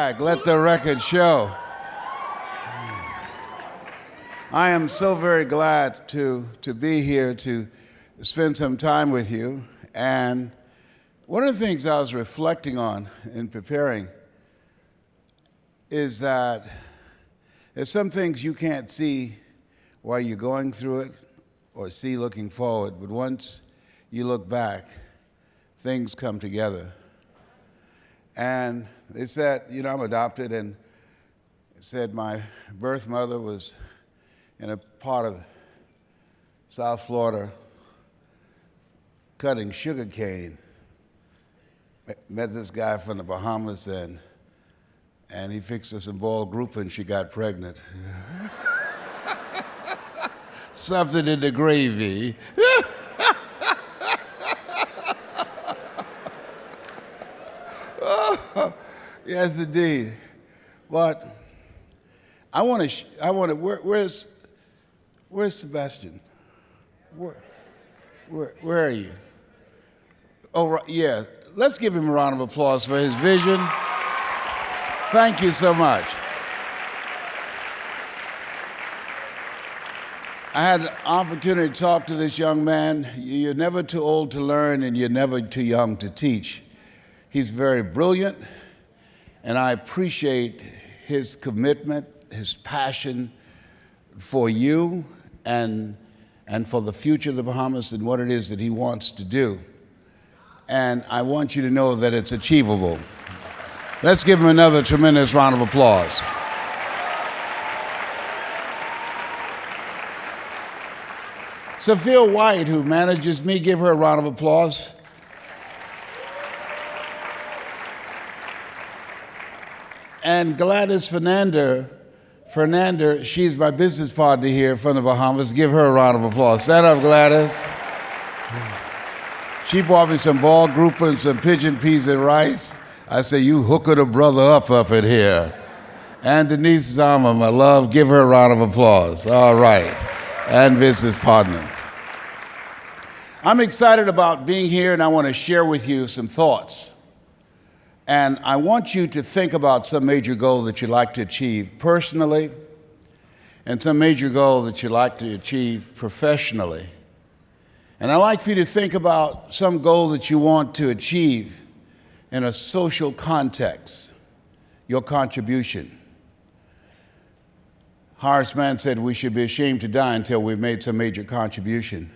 back. Let the record show. I am so very glad to be here to spend some time with you. And one of the things I was reflecting on in preparing is that there's some things you can't see while you're going through it or see looking forward, but once you look back, things come together. And they said, I'm adopted, and it said my birth mother was in a part of South Florida cutting sugar cane. Met this guy from the Bahamas, and he fixed her some boiled grouper, and she got pregnant. Something in the gravy. Oh, yes, indeed. But I want to. Where's Sebastian? Where are you? Oh, right, yeah. Let's give him a round of applause for his vision. Thank you so much. I had an opportunity to talk to this young man. You're never too old to learn, and you're never too young to teach. He's very brilliant, and I appreciate his commitment, his passion for you and for the future of the Bahamas and what it is that he wants to do. And I want you to know that it's achievable. Let's give him another tremendous round of applause. Sophia White, who manages me, give her a round of applause. And Gladys Fernanda, she's my business partner here from the Bahamas. Give her a round of applause. Stand up, Gladys. She bought me some ball grouper and some pigeon peas and rice. I say, you hooker the brother up in here. And Denise Zama, my love, give her a round of applause. All right. And business partner. I'm excited about being here, and I want to share with you some thoughts. And I want you to think about some major goal that you'd like to achieve personally, and some major goal that you'd like to achieve professionally. And I'd like for you to think about some goal that you want to achieve in a social context, your contribution. Horace Mann said we should be ashamed to die until we've made some major contribution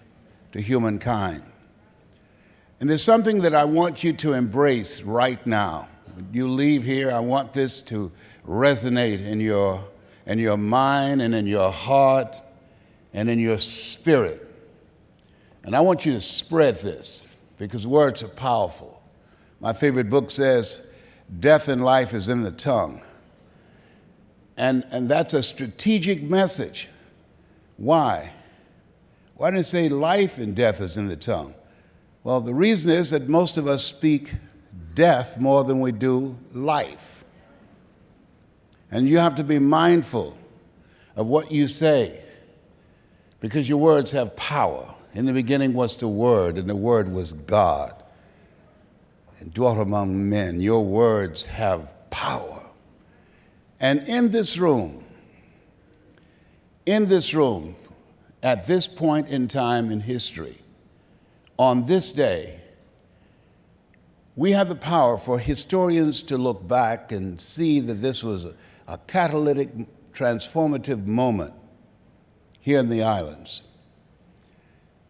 to humankind. And there's something that I want you to embrace right now. When you leave here, I want this to resonate in your mind and in your heart and in your spirit. And I want you to spread this because words are powerful. My favorite book says, death and life is in the tongue. And that's a strategic message. Why? Why did it say life and death is in the tongue? Well, the reason is that most of us speak death more than we do life. And you have to be mindful of what you say because your words have power. In the beginning was the Word, and the Word was God and dwelt among men. Your words have power. And in this room, at this point in time in history, on this day, we have the power for historians to look back and see that this was a catalytic, transformative moment here in the islands.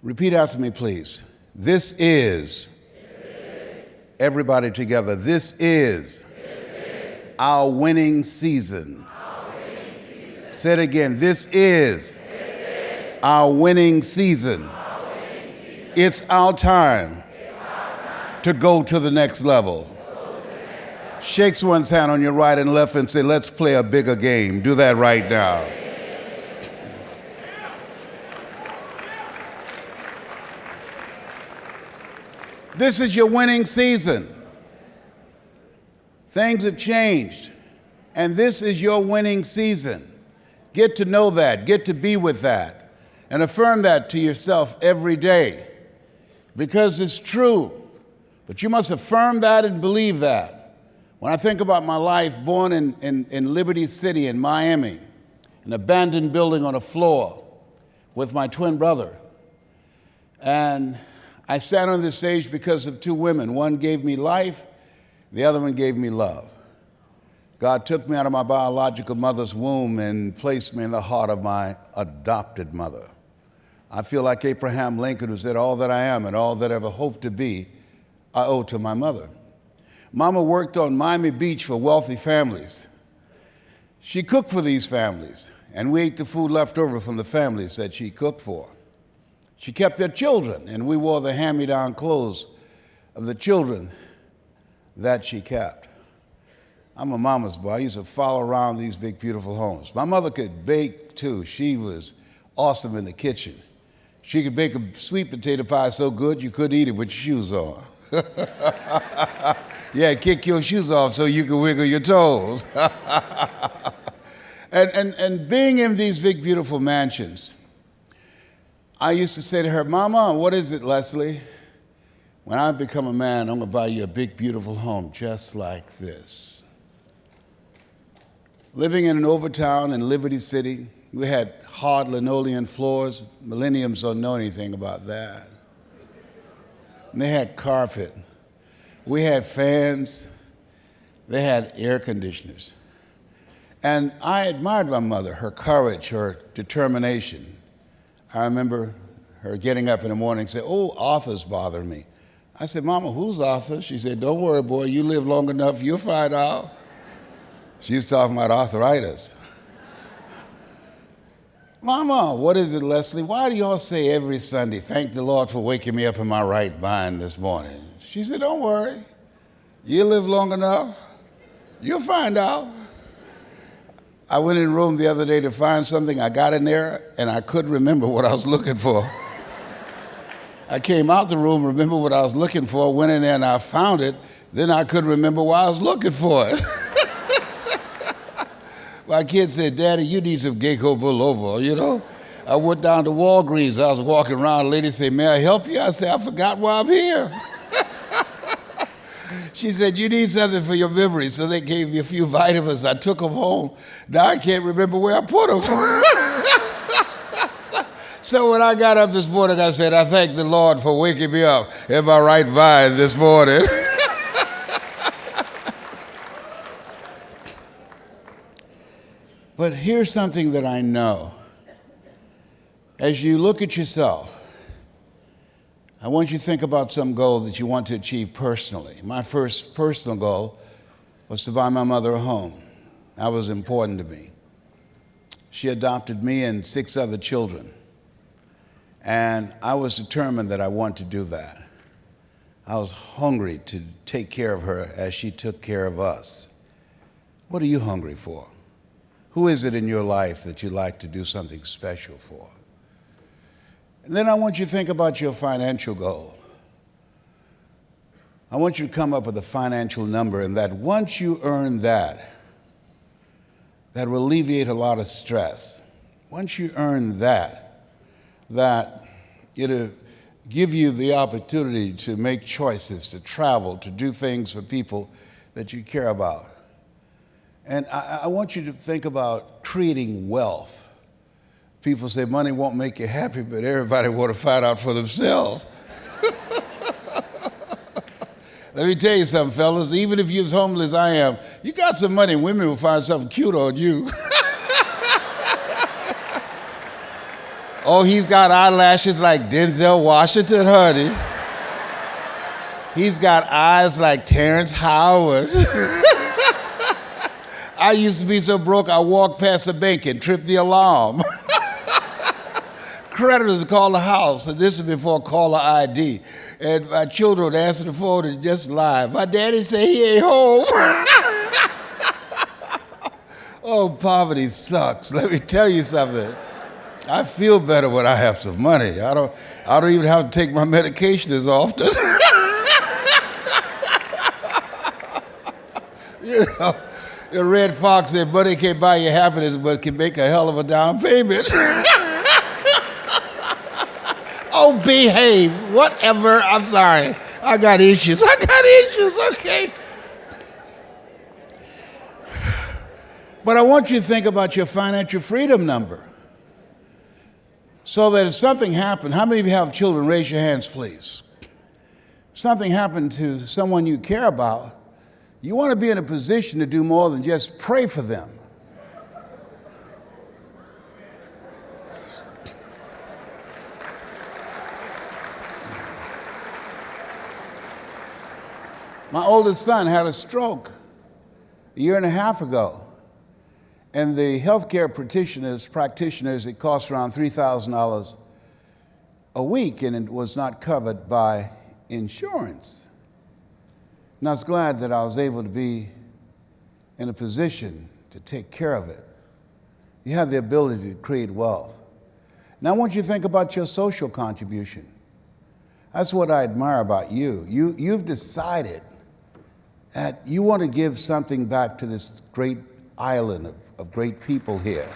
Repeat after me, please. This is. Everybody together. This is our winning season. Say it again. This is our winning season. It's our time to go to the next level. Shake someone's hand on your right and left and say, let's play a bigger game. Do that right now. This is your winning season. Things have changed, and this is your winning season. Get to know that, get to be with that, and affirm that to yourself every day because it's true. But you must affirm that and believe that. When I think about my life, born in Liberty City in Miami, an abandoned building on a floor with my twin brother. And I sat on this stage because of two women. One gave me life, the other one gave me love. God took me out of my biological mother's womb and placed me in the heart of my adopted mother. I feel like Abraham Lincoln, who said, all that I am and all that I ever hoped to be, I owe to my mother. Mama worked on Miami Beach for wealthy families. She cooked for these families, and we ate the food left over from the families that she cooked for. She kept their children, and we wore the hand-me-down clothes of the children that she kept. I'm a mama's boy. I used to follow around these big, beautiful homes. My mother could bake, too. She was awesome in the kitchen. She could bake a sweet potato pie so good you couldn't eat it with your shoes on. Yeah, kick your shoes off so you can wiggle your toes. and being in these big, beautiful mansions, I used to say to her, Mama, what is it, Leslie? When I become a man, I'm going to buy you a big, beautiful home just like this. Living in an overtown in Liberty City, we had hard linoleum floors. Millenniums don't know anything about that. And they had carpet. We had fans. They had air conditioners. And I admired my mother, her courage, her determination. I remember her getting up in the morning and saying, oh, Arthur's bothering me. I said, Mama, who's Arthur? She said, don't worry, boy, you live long enough, you'll find out. She was talking about arthritis. Mama, what is it, Leslie? Why do y'all say every Sunday, thank the Lord for waking me up in my right mind this morning? She said, don't worry. You live long enough, you'll find out. I went in the room the other day to find something. I got in there, and I couldn't remember what I was looking for. I came out the room, remember what I was looking for, went in there, and I found it. Then I couldn't remember why I was looking for it. My kid said, Daddy, you need some Ginkgo biloba, you know? I went down to Walgreens. I was walking around. A lady said, may I help you? I said, I forgot why I'm here. She said, you need something for your memory. So they gave me a few vitamins. I took them home. Now I can't remember where I put them. So when I got up this morning, I said, I thank the Lord for waking me up in my right mind this morning. But here's something that I know. As you look at yourself, I want you to think about some goal that you want to achieve personally. My first personal goal was to buy my mother a home. That was important to me. She adopted me and 6 other children. And I was determined that I want to do that. I was hungry to take care of her as she took care of us. What are you hungry for? Who is it in your life that you'd like to do something special for? And then I want you to think about your financial goal. I want you to come up with a financial number, and that once you earn that, that will alleviate a lot of stress. Once you earn that it'll give you the opportunity to make choices, to travel, to do things for people that you care about. And I want you to think about creating wealth. People say money won't make you happy, but everybody want to find out for themselves. Let me tell you something, fellas. Even if you're as homeless as I am, you got some money, women will find something cute on you. Oh, he's got eyelashes like Denzel Washington, honey. He's got eyes like Terrence Howard. I used to be so broke, I walked past the bank and tripped the alarm. Creditors called the house, and this is before caller ID. And my children would answer the phone and just lie. My daddy said he ain't home. Oh, poverty sucks. Let me tell you something. I feel better when I have some money. I don't even have to take my medication as often. You know, the Red Fox said, money can't buy you happiness, but can make a hell of a down payment. Oh, behave. Whatever. I'm sorry. I got issues, okay? But I want you to think about your financial freedom number. So that if something happened, how many of you have children? Raise your hands, please. If something happened to someone you care about, you want to be in a position to do more than just pray for them. My oldest son had a stroke a year and a half ago. And the healthcare practitioners, it costs around $3,000 a week, and it was not covered by insurance. And I was glad that I was able to be in a position to take care of it. You have the ability to create wealth. Now I want you to think about your social contribution. That's what I admire about you. You've decided that you want to give something back to this great island of great people here.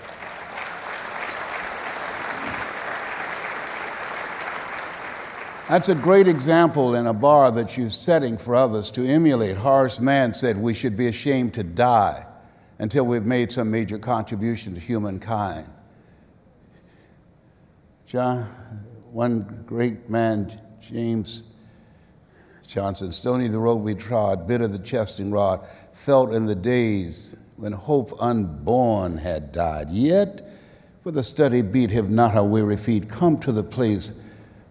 That's a great example in a bar that you're setting for others to emulate. Horace Mann said we should be ashamed to die until we've made some major contribution to humankind. John, one great man, James Johnson, stony the road we trod, bitter the chesting rod, felt in the days when hope unborn had died. Yet, with a steady beat, have not our weary feet come to the place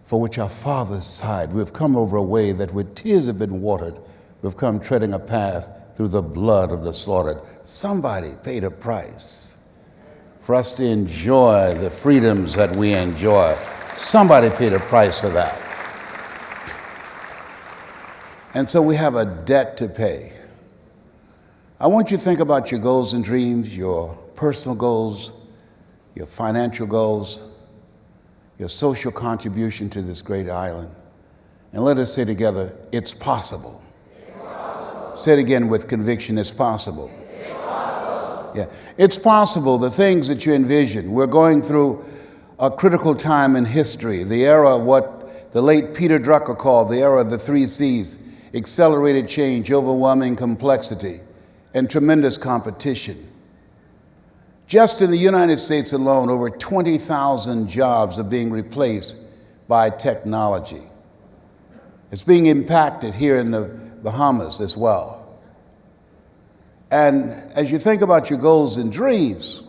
for which our fathers sighed. We've come over a way that with tears have been watered. We've come treading a path through the blood of the slaughtered. Somebody paid a price for us to enjoy the freedoms that we enjoy. Somebody paid a price for that. And so we have a debt to pay. I want you to think about your goals and dreams, your personal goals, your financial goals, your social contribution to this great island. And let us say together, it's possible. It's possible. Say it again with conviction, it's possible. It's possible. Yeah, it's possible, the things that you envision. We're going through a critical time in history, the era of what the late Peter Drucker called the era of the 3 C's, accelerated change, overwhelming complexity, and tremendous competition. Just in the United States alone, over 20,000 jobs are being replaced by technology. It's being impacted here in the Bahamas as well. And as you think about your goals and dreams,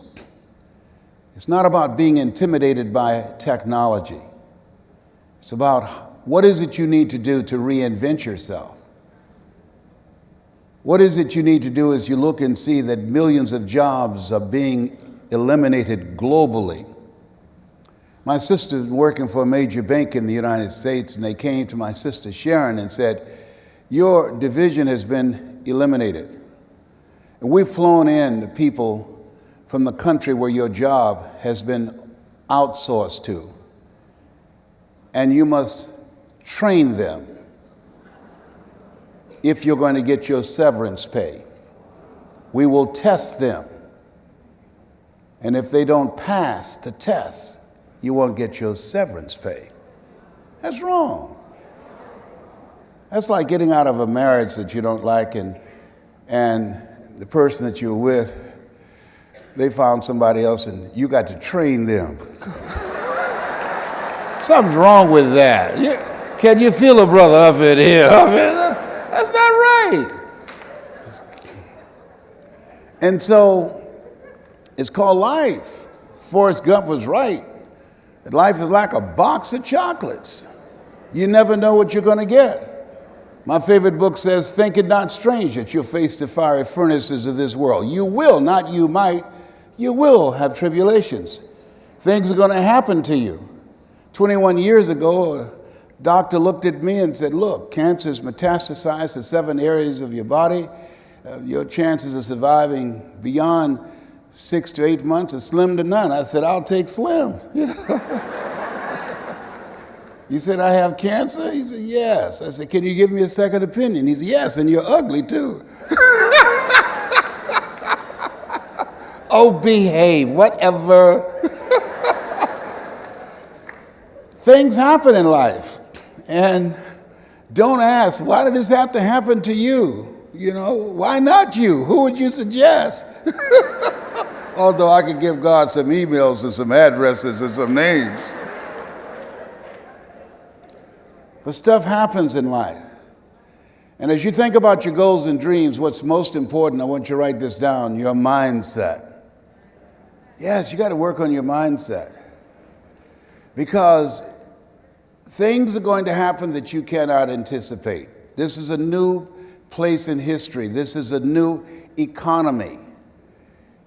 it's not about being intimidated by technology. It's about what is it you need to do to reinvent yourself? What is it you need to do as you look and see that millions of jobs are being eliminated globally? My sister's working for a major bank in the United States, and they came to my sister Sharon and said, your division has been eliminated. And we've flown in the people from the country where your job has been outsourced to. And you must train them if you're going to get your severance pay. We will test them. And if they don't pass the test, you won't get your severance pay. That's wrong. That's like getting out of a marriage that you don't like and the person that you're with, they found somebody else and you got to train them. Something's wrong with that. Can you feel a brother up in here? That's not right. And so it's called life. Forrest Gump was right. That life is like a box of chocolates. You never know what you're going to get. My favorite book says, think it not strange that you'll face the fiery furnaces of this world. You will, not you might, you will have tribulations. Things are going to happen to you. 21 years ago, a doctor looked at me and said, look, cancer's metastasized to 7 areas of your body. Your chances of surviving beyond 6 to 8 months are slim to none. I said, I'll take slim. He said, I have cancer? He said, yes. I said, can you give me a second opinion? He said, yes, and you're ugly too. Oh, behave, whatever. Things happen in life. And don't ask, why did this have to happen to you? You know, why not you? Who would you suggest? Although I could give God some emails and some addresses and some names. But stuff happens in life. And as you think about your goals and dreams, what's most important, I want you to write this down, your mindset. Yes, you got to work on your mindset. Because things are going to happen that you cannot anticipate. This is a new place in history. This is a new economy.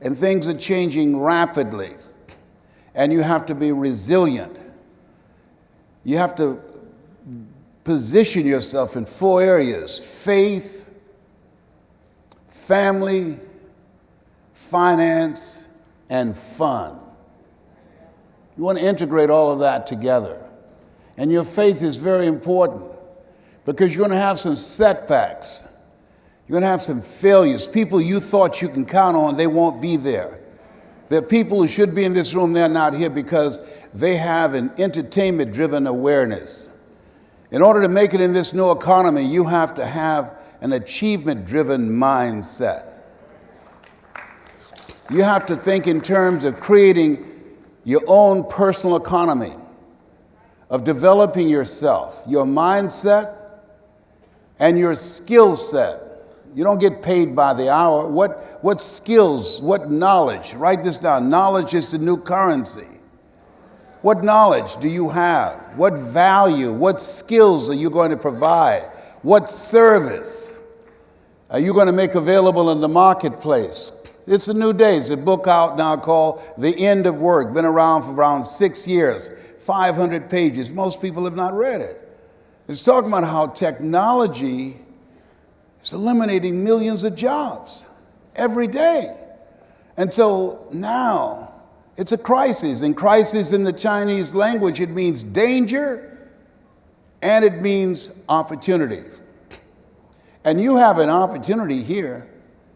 And things are changing rapidly. And you have to be resilient. You have to position yourself in 4 areas: faith, family, finance, and fun. You want to integrate all of that together. And your faith is very important because you're going to have some setbacks. You're going to have some failures. People you thought you can count on, they won't be there. There are people who should be in this room, they're not here because they have an entertainment-driven awareness. In order to make it in this new economy, you have to have an achievement-driven mindset. You have to think in terms of creating your own personal economy, of developing yourself, your mindset, and your skill set. You don't get paid by the hour. What skills, what knowledge? Write this down. Knowledge is the new currency. What knowledge do you have? What value, what skills are you going to provide? What service are you going to make available in the marketplace? It's a new day. It's a book out now called The End of Work. Been around for around 6 years, 500 pages. Most people have not read it. It's talking about how technology is eliminating millions of jobs every day. And so now it's a crisis. And crisis in the Chinese language, it means danger and it means opportunity. And you have an opportunity here.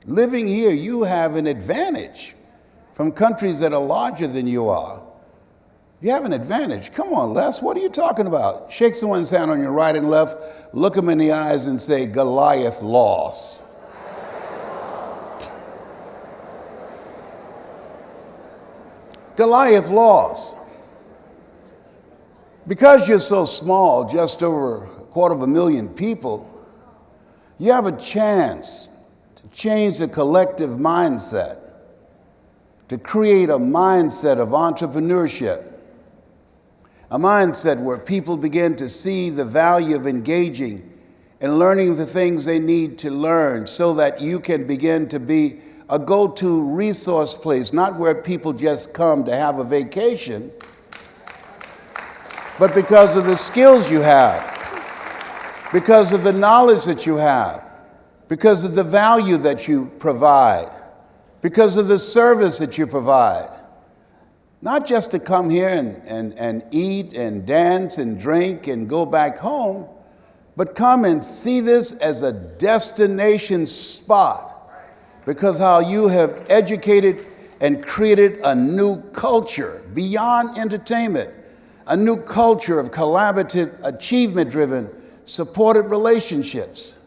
Living here, you have an advantage from countries that are larger than you are. You have an advantage. Come on, Les, what are you talking about? Shake someone's hand on your right and left, look them in the eyes and say, Goliath lost. Goliath lost. Because you're so small, just over 250,000 people, you have a chance to change the collective mindset, to create a mindset of entrepreneurship, a mindset where people begin to see the value of engaging and learning the things they need to learn so that you can begin to be a go-to resource place, not where people just come to have a vacation, but because of the skills you have, because of the knowledge that you have, because of the value that you provide, because of the service that you provide. Not just to come here and eat and dance and drink and go back home, but come and see this as a destination spot because how you have educated and created a new culture beyond entertainment, a new culture of collaborative, achievement-driven, supported relationships.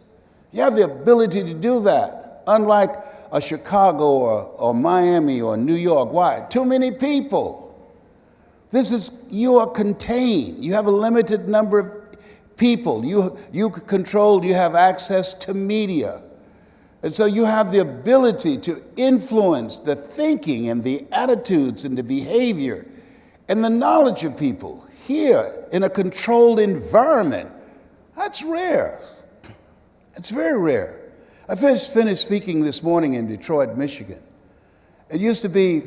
You have the ability to do that, unlike a Chicago or Miami or New York. Why? Too many people. You are contained. You have a limited number of people. You control, you have access to media. And so you have the ability to influence the thinking and the attitudes and the behavior and the knowledge of people here in a controlled environment. That's rare. It's very rare. I finished speaking this morning in Detroit, Michigan. It used to be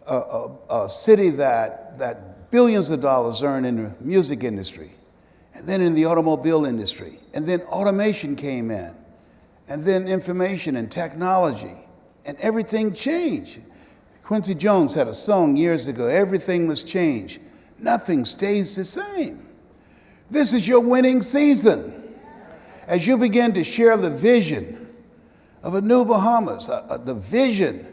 a city that billions of dollars earned in the music industry, and then in the automobile industry, and then automation came in, and then information and technology, and everything changed. Quincy Jones had a song years ago, everything must change. Nothing stays the same. This is your winning season. As you begin to share the vision of a new Bahamas, the vision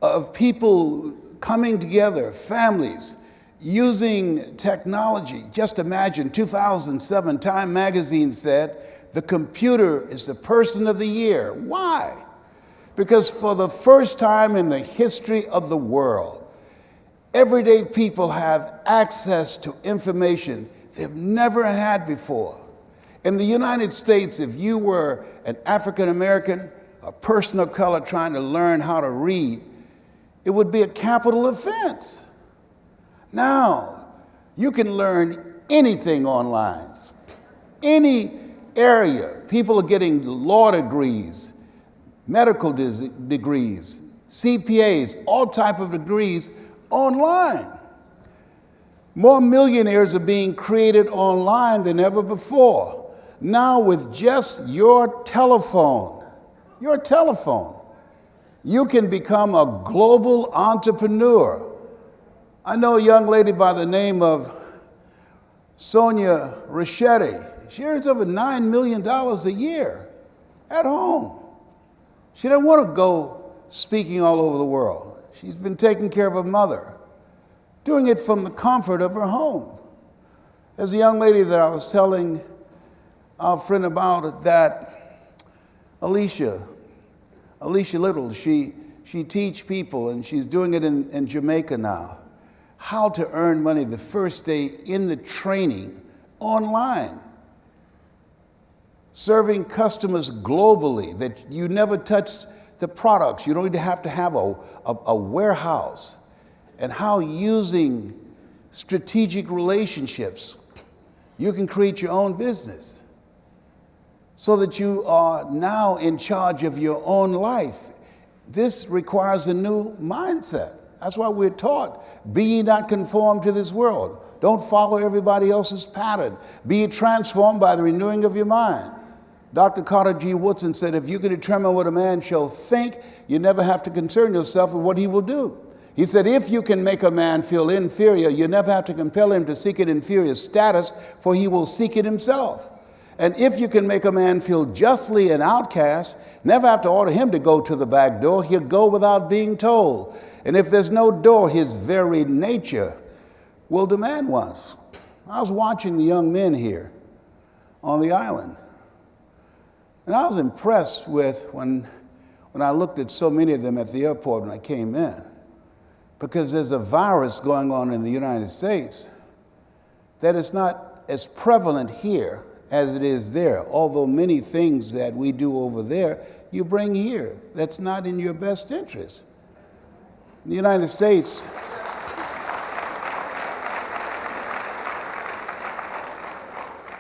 of people coming together, families, using technology. Just imagine 2007 Time magazine said, the computer is the person of the year. Why? Because for the first time in the history of the world, everyday people have access to information they've never had before. In the United States, if you were an African American, a person of color trying to learn how to read, it would be a capital offense. Now, you can learn anything online, any area. People are getting law degrees, medical degrees, CPAs, all type of degrees online. More millionaires are being created online than ever before. Now with just your telephone, you can become a global entrepreneur. I know a young lady by the name of Sonia Rachetti. She earns over $9 million a year at home. She doesn't want to go speaking all over the world. She's been taking care of her mother, doing it from the comfort of her home. There's a young lady that I was telling our friend about that, Alicia Little. She teaches people, and she's doing it in Jamaica now, how to earn money the first day in the training online. Serving customers globally, that you never touched the products. You don't even have to have a warehouse. And how using strategic relationships, you can create your own business so that you are now in charge of your own life. This requires a new mindset. That's why we're taught, be ye not conformed to this world. Don't follow everybody else's pattern. Be ye transformed by the renewing of your mind. Dr. Carter G. Woodson said, if you can determine what a man shall think, you never have to concern yourself with what he will do. He said, if you can make a man feel inferior, you never have to compel him to seek an inferior status, for he will seek it himself. And if you can make a man feel justly an outcast, never have to order him to go to the back door. He'll go without being told. And if there's no door, his very nature will demand one. I was watching the young men here on the island. And I was impressed with when I looked at so many of them at the airport when I came in, because there's a virus going on in the United States that is not as prevalent here as it is there, although many things that we do over there, you bring here. That's not in your best interest. In the United States,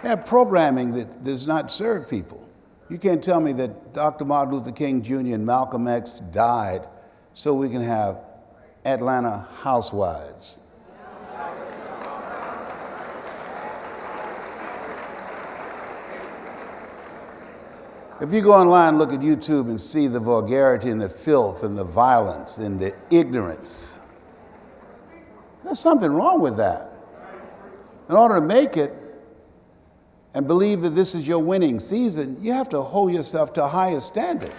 they have programming that does not serve people. You can't tell me that Dr. Martin Luther King Jr. and Malcolm X died so we can have Atlanta housewives. If you go online, look at YouTube and see the vulgarity and the filth and the violence and the ignorance, there's something wrong with that. In order to make it and believe that this is your winning season, you have to hold yourself to a higher standard.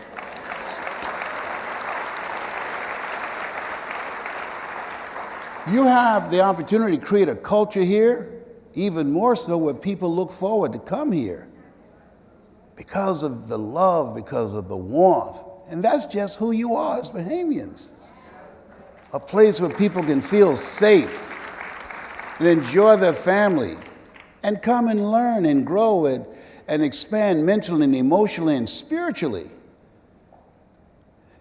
You have the opportunity to create a culture here, even more so where people look forward to come here because of the love, because of the warmth. And that's just who you are as Bahamians. A place where people can feel safe and enjoy their family and come and learn and grow and expand mentally and emotionally and spiritually.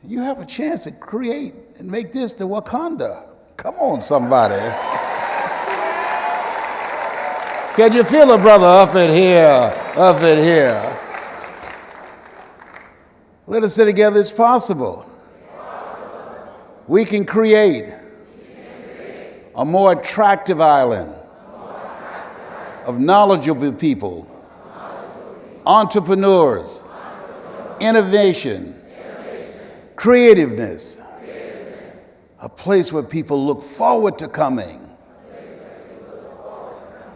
You have a chance to create and make this the Wakanda. Come on, somebody. Can you feel a brother up in here, up in here? Let us say together, it's possible. We can create a more attractive island of knowledgeable people, entrepreneurs, innovation, creativeness, a place where people look forward to coming,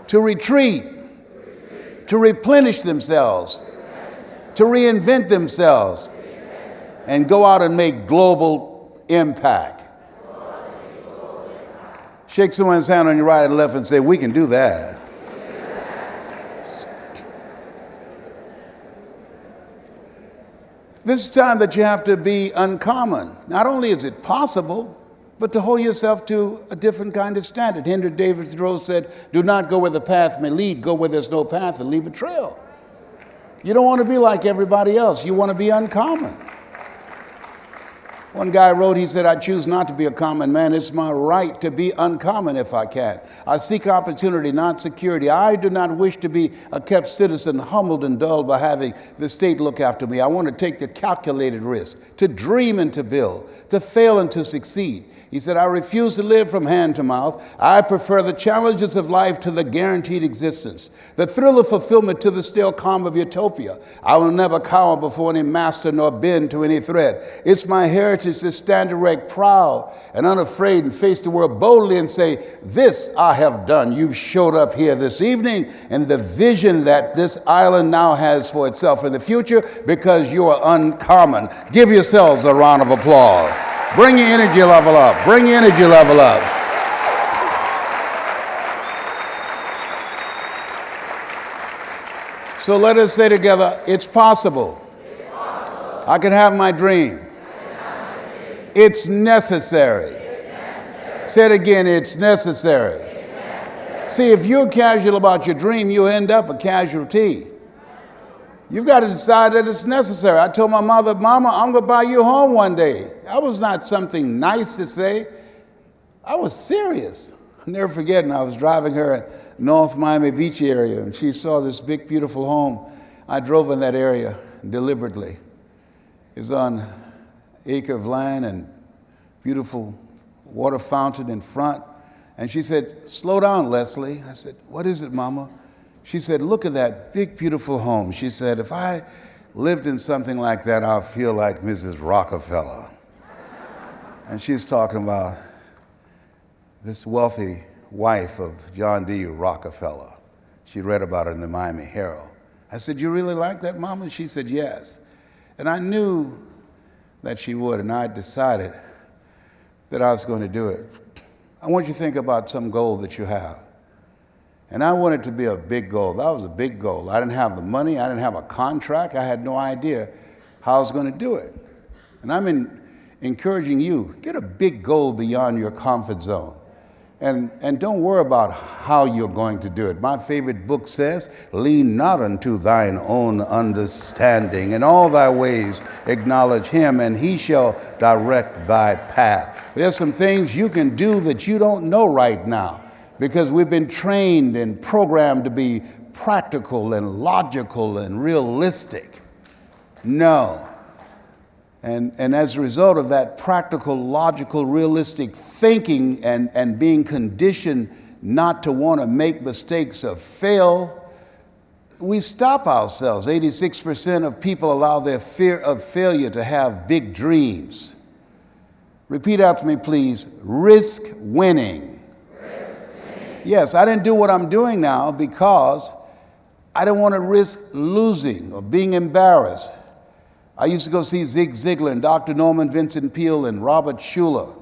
to retreat, to replenish themselves, to reinvent themselves, and go out and make global impact. Shake someone's hand on your right and left and say, we can do that. This time that you have to be uncommon. Not only is it possible, but to hold yourself to a different kind of standard. Henry David Thoreau said, do not go where the path may lead, go where there's no path and leave a trail. You don't want to be like everybody else. You want to be uncommon. One guy wrote, he said, I choose not to be a common man. It's my right to be uncommon if I can. I seek opportunity, not security. I do not wish to be a kept citizen, humbled and dulled by having the state look after me. I want to take the calculated risk, to dream and to build, to fail and to succeed. He said, I refuse to live from hand to mouth. I prefer the challenges of life to the guaranteed existence, the thrill of fulfillment to the still calm of utopia. I will never cower before any master nor bend to any threat. It's my heritage to stand erect, proud and unafraid, and face the world boldly and say, this I have done. You've showed up here this evening, and the vision that this island now has for itself in the future, because you are uncommon. Give yourselves a round of applause. Bring your energy level up. Bring your energy level up. So let us say together, it's possible. It's possible. I can have my dream. It's necessary. Say it again, it's necessary. See, if you're casual about your dream, you'll end up a casualty. You've got to decide that it's necessary. I told my mother, Mama, I'm going to buy you a home one day. That was not something nice to say. I was serious. I'll never forget, I was driving her at North Miami Beach area, and she saw this big, beautiful home. I drove in that area deliberately. It's on an acre of land and beautiful water fountain in front. And she said, slow down, Leslie. I said, what is it, Mama? She said, look at that big, beautiful home. She said, if I lived in something like that, I'll feel like Mrs. Rockefeller. And she's talking about this wealthy wife of John D. Rockefeller. She read about it in the Miami Herald. I said, you really like that, Mama? She said, yes. And I knew that she would, and I decided that I was going to do it. I want you to think about some goal that you have. And I wanted to be a big goal. That was a big goal. I didn't have the money. I didn't have a contract. I had no idea how I was going to do it. And I'm encouraging you, get a big goal beyond your comfort zone. And don't worry about how you're going to do it. My favorite book says, lean not unto thine own understanding. In all thy ways acknowledge him, and he shall direct thy path. There's some things you can do that you don't know right now, because we've been trained and programmed to be practical and logical and realistic. No. And as a result of that practical, logical, realistic thinking and being conditioned not to want to make mistakes or fail, we stop ourselves. 86% of people allow their fear of failure to have big dreams. Repeat after me, please. Risk winning. Yes, I didn't do what I'm doing now because I didn't want to risk losing or being embarrassed. I used to go see Zig Ziglar and Dr. Norman Vincent Peale and Robert Schuller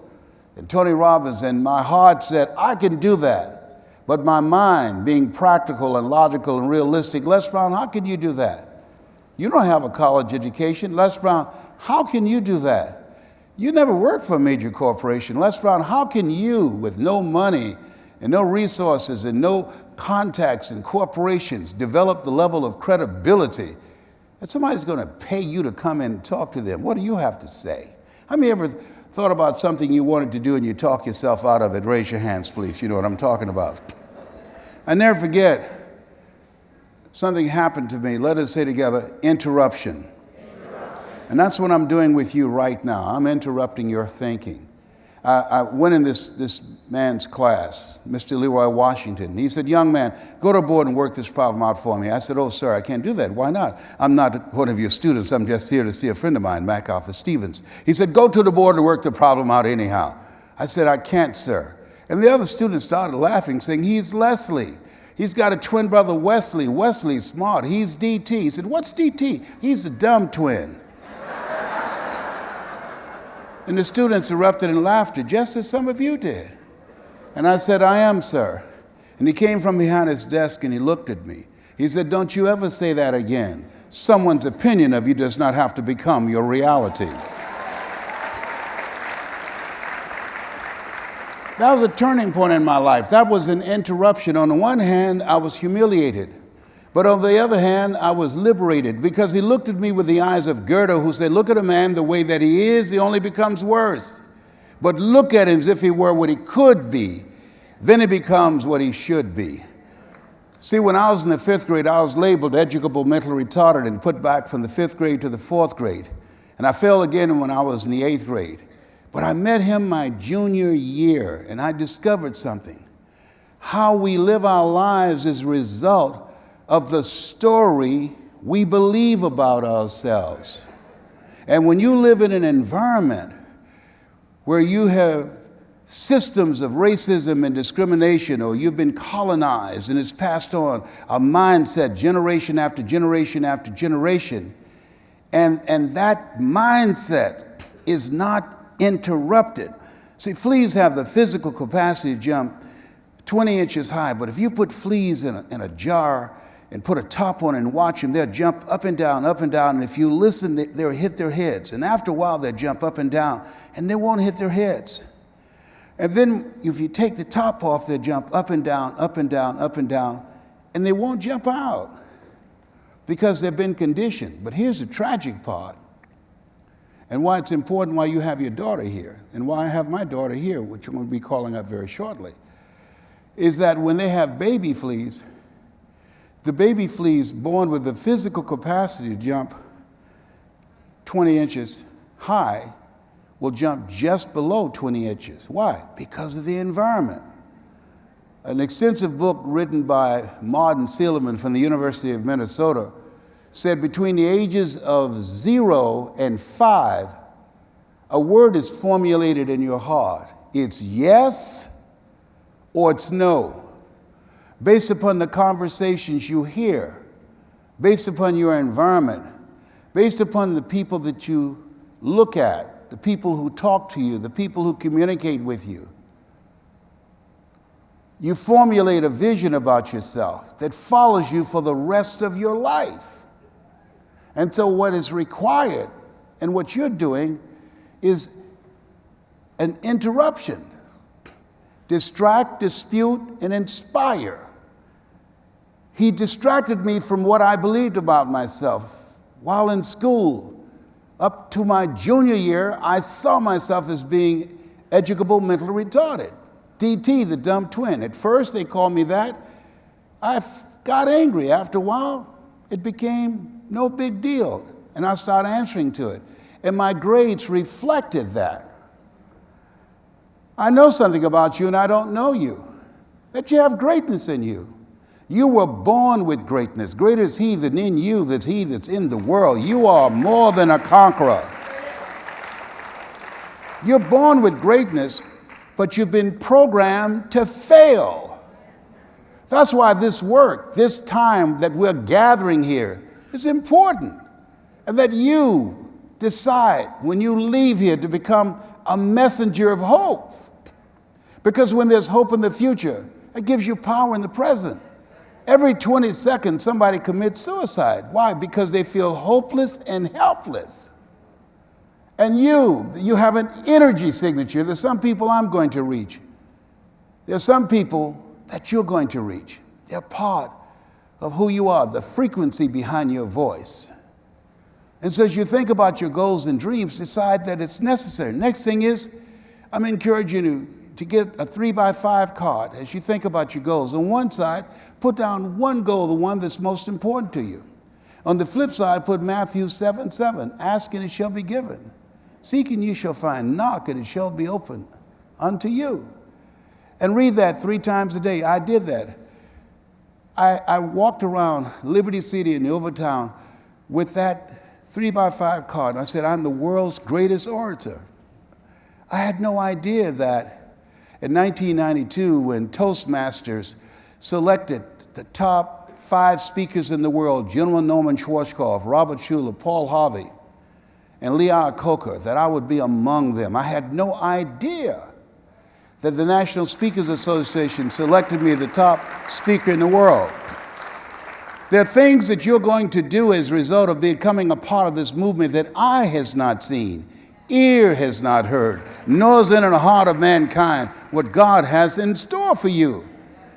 and Tony Robbins, and my heart said, I can do that. But my mind, being practical and logical and realistic, Les Brown, how can you do that? You don't have a college education. Les Brown, how can you do that? You never worked for a major corporation. Les Brown, how can you, with no money and no resources and no contacts and corporations, develop the level of credibility that somebody's going to pay you to come and talk to them? What do you have to say? How many ever thought about something you wanted to do and you talk yourself out of it? Raise your hands, please. You know what I'm talking about. I never forget, something happened to me. Let us say together, interruption. And that's what I'm doing with you right now. I'm interrupting your thinking. I went in this man's class, Mr. Leroy Washington. He said, young man, go to the board and work this problem out for me. I said, oh, sir, I can't do that. Why not? I'm not one of your students. I'm just here to see a friend of mine, MacArthur Stevens. He said, go to the board and work the problem out anyhow. I said, I can't, sir. And the other students started laughing, saying, he's Leslie. He's got a twin brother, Wesley. Wesley's smart. He's DT. He said, what's DT? He's a dumb twin. And the students erupted in laughter, just as some of you did. And I said, I am, sir. And he came from behind his desk and he looked at me. He said, don't you ever say that again. someone's opinion of you does not have to become your reality. That was a turning point in my life. That was an interruption. On the one hand, I was humiliated. But on the other hand, I was liberated because he looked at me with the eyes of Goethe, who said, look at a man the way that he is, he only becomes worse. But look at him as if he were what he could be. Then he becomes what he should be. See, when I was in the 5th grade, I was labeled educable mentally retarded and put back from the 5th grade to the 4th grade. And I failed again when I was in the 8th grade. But I met him my junior year, and I discovered something. How we live our lives is a result of the story we believe about ourselves. And when you live in an environment where you have systems of racism and discrimination, or you've been colonized and it's passed on a mindset generation after generation after generation, and that mindset is not interrupted. See, fleas have the physical capacity to jump 20 inches high, but if you put fleas in a jar and put a top on it and watch them, they'll jump up and down, and if you listen, they'll hit their heads. And after a while, they'll jump up and down, and they won't hit their heads. And then if you take the top off, they'll jump up and down, and they won't jump out because they've been conditioned. But here's the tragic part, and why it's important why you have your daughter here, and why I have my daughter here, which I'm going to be calling up very shortly, is that when they have baby fleas, the baby fleas born with the physical capacity to jump 20 inches high will jump just below 20 inches. Why? Because of the environment. An extensive book written by Martin Seligman from the University of Minnesota said between the ages of 0 and 5, a word is formulated in your heart. It's yes or it's no, based upon the conversations you hear, based upon your environment, based upon the people that you look at, the people who talk to you, the people who communicate with you. You formulate a vision about yourself that follows you for the rest of your life. And so what is required and what you're doing is an interruption. Distract, dispute, and inspire. He distracted me from what I believed about myself. While in school, up to my junior year, I saw myself as being educable mentally retarded. DT, the dumb twin. At first, they called me that. I got angry. After a while, it became no big deal, and I started answering to it. And my grades reflected that. I know something about you, and I don't know you, that you have greatness in you. You were born with greatness. Greater is he that in you than he that's in the world. You are more than a conqueror. You're born with greatness, but you've been programmed to fail. That's why this work, this time that we're gathering here, is important. And that you decide when you leave here to become a messenger of hope. Because when there's hope in the future, it gives you power in the present. Every 20 seconds, somebody commits suicide. Why? Because they feel hopeless and helpless. And you have an energy signature. There's some people I'm going to reach. There's some people that you're going to reach. They're part of who you are, the frequency behind your voice. And so as you think about your goals and dreams, decide that it's necessary. Next thing is, I'm encouraging you to get a 3x5 card as you think about your goals. On one side, put down one goal, the one that's most important to you. On the flip side, put Matthew 7:7, ask and it shall be given. Seek and you shall find, knock and it shall be opened unto you. And read that 3 times a day. I did that. I walked around Liberty City in Overtown with that 3x5 card. I said, I'm the world's greatest orator. I had no idea that in 1992, when Toastmasters selected the top 5 speakers in the world, General Norman Schwarzkopf, Robert Schuller, Paul Harvey, and Lee Iacocca, that I would be among them. I had no idea that the National Speakers Association selected me the top speaker in the world. There are things that you're going to do as a result of becoming a part of this movement that eye has not seen, ear has not heard, nor is it in the heart of mankind what God has in store for you.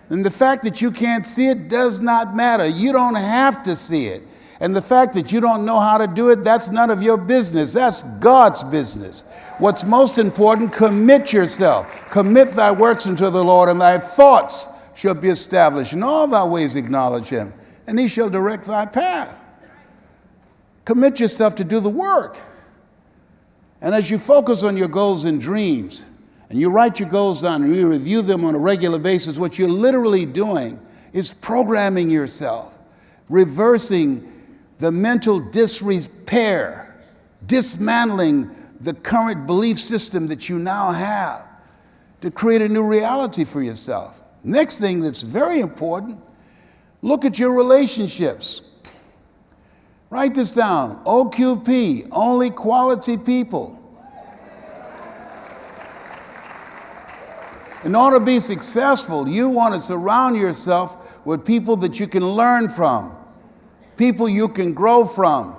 And the fact that you can't see it does not matter. You don't have to see it. And the fact that you don't know how to do it, that's none of your business. That's God's business. What's most important, commit yourself. Commit thy works unto the Lord, and thy thoughts shall be established. In all thy ways acknowledge him, and he shall direct thy path. Commit yourself to do the work. And as you focus on your goals and dreams, and you write your goals down and you review them on a regular basis, what you're literally doing is programming yourself, reversing the mental disrepair, dismantling the current belief system that you now have to create a new reality for yourself. Next thing that's very important, look at your relationships. Write this down, OQP, only quality people. In order to be successful, you want to surround yourself with people that you can learn from, people you can grow from.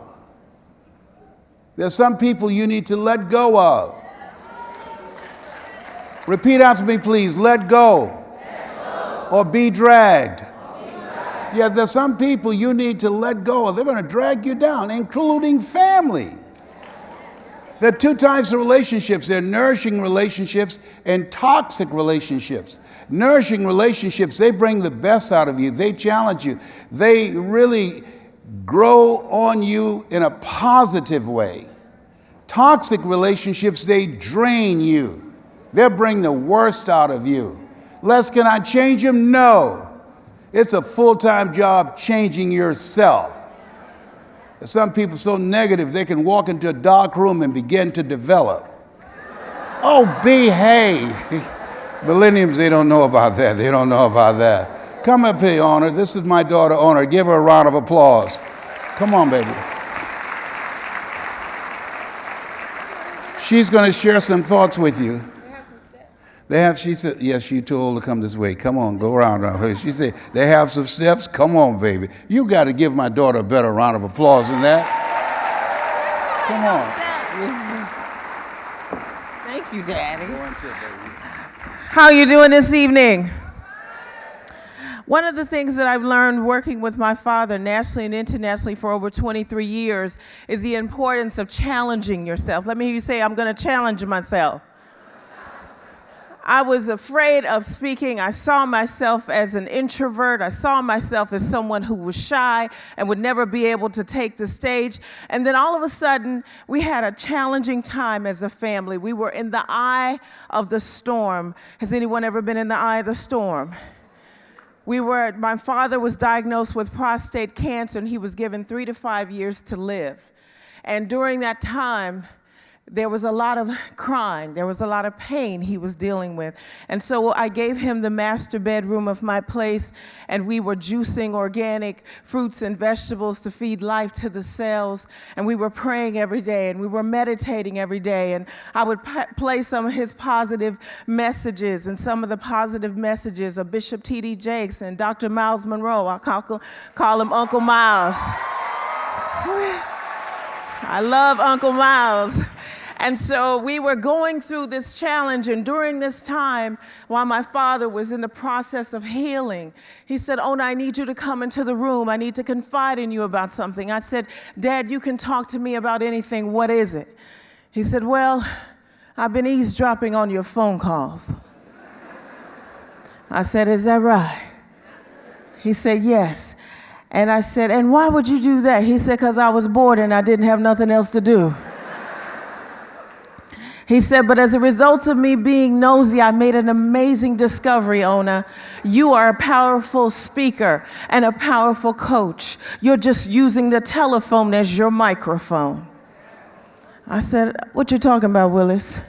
There's some people you need to let go of. Repeat after me, please. Let go. Or be dragged. Yeah, there's some people you need to let go of. They're going to drag you down, including family. There are two types of relationships. There are nourishing relationships and toxic relationships. Nourishing relationships, they bring the best out of you. They challenge you. They really grow on you in a positive way. Toxic relationships, they drain you. They'll bring the worst out of you. Les, can I change them? No. It's a full-time job changing yourself. Some people are so negative, they can walk into a dark room and begin to develop. Oh, behave. Millenniums, they don't know about that. They don't know about that. Come up here, Honor. This is my daughter, Honor. Give her a round of applause. Come on, baby. She's going to share some thoughts with you. She said, yes, you're too old to come this way. Come on, go around. She said, they have some steps. Come on, baby. You got to give my daughter a better round of applause than that. Come on. Thank you, Daddy. How are you doing this evening? One of the things that I've learned working with my father nationally and internationally for over 23 years is the importance of challenging yourself. Let me hear you say, I'm going to challenge myself. I was afraid of speaking. I saw myself as an introvert. I saw myself as someone who was shy and would never be able to take the stage. And then all of a sudden, we had a challenging time as a family. We were in the eye of the storm. Has anyone ever been in the eye of the storm? My father was diagnosed with prostate cancer, and he was given 3 to 5 years to live. And during that time, there was a lot of crying. There was a lot of pain he was dealing with. And so I gave him the master bedroom of my place, and we were juicing organic fruits and vegetables to feed life to the cells. And we were praying every day, and we were meditating every day. And I would play some of his positive messages, and some of the positive messages of Bishop T.D. Jakes and Dr. Miles Monroe. I call him Uncle Miles. I love Uncle Miles. And so we were going through this challenge, and during this time, while my father was in the process of healing, he said, Ona, I need you to come into the room. I need to confide in you about something. I said, Dad, you can talk to me about anything. What is it? He said, well, I've been eavesdropping on your phone calls. I said, is that right? He said, yes. And I said, and why would you do that? He said, because I was bored and I didn't have nothing else to do. He said, but as a result of me being nosy, I made an amazing discovery, Ona. You are a powerful speaker and a powerful coach. You're just using the telephone as your microphone. I said, what you talking about, Willis?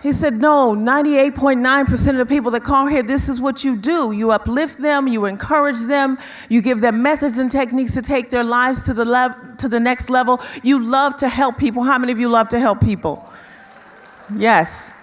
He said, no, 98.9% of the people that call here, this is what you do. You uplift them, you encourage them, you give them methods and techniques to take their lives to the next level. You love to help people. How many of you love to help people? Yes.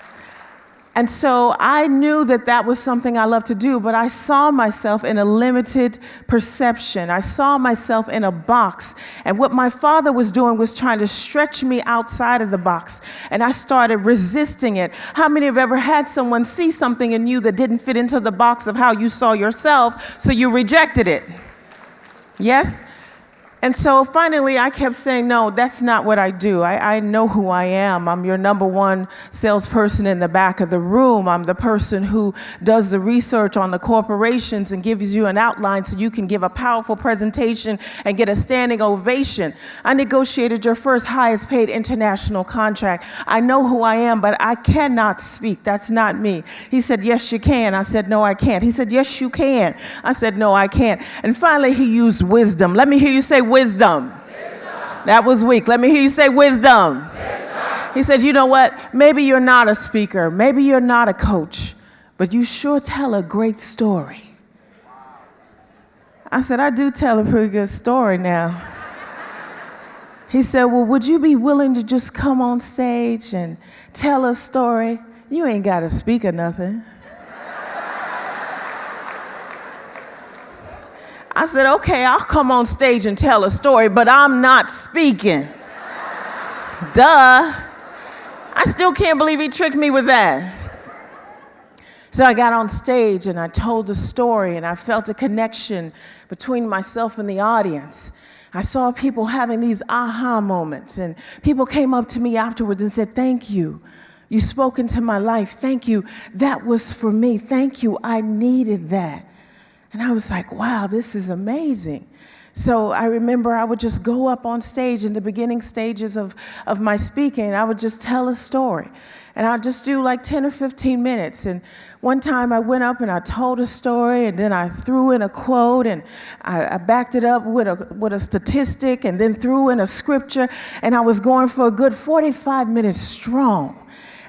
And so I knew that that was something I loved to do, but I saw myself in a limited perception. I saw myself in a box. And what my father was doing was trying to stretch me outside of the box. And I started resisting it. How many have ever had someone see something in you that didn't fit into the box of how you saw yourself, so you rejected it? Yes? And so finally, I kept saying, no, that's not what I do. I know who I am. I'm your number one salesperson in the back of the room. I'm the person who does the research on the corporations and gives you an outline so you can give a powerful presentation and get a standing ovation. I negotiated your first highest paid international contract. I know who I am, but I cannot speak. That's not me. He said, yes, you can. I said, no, I can't. He said, yes, you can. I said, no, I can't. And finally, he used wisdom. Let me hear you say wisdom. That was weak. Let me hear you say wisdom. He said, you know what? Maybe you're not a speaker. Maybe you're not a coach, but you sure tell a great story. I said, I do tell a pretty good story now. He said, well, would you be willing to just come on stage and tell a story? You ain't got to speak or nothing. I said, okay, I'll come on stage and tell a story, but I'm not speaking. Duh. I still can't believe he tricked me with that. So I got on stage and I told the story, and I felt a connection between myself and the audience. I saw people having these aha moments, and people came up to me afterwards and said, thank you. You spoke into my life. Thank you. That was for me. Thank you. I needed that. And I was like, wow, this is amazing. So I remember I would just go up on stage in the beginning stages of my speaking, and I would just tell a story. And I'd just do like 10 or 15 minutes. And one time I went up and I told a story, and then I threw in a quote, and I backed it up with a statistic, and then threw in a scripture, and I was going for a good 45 minutes strong.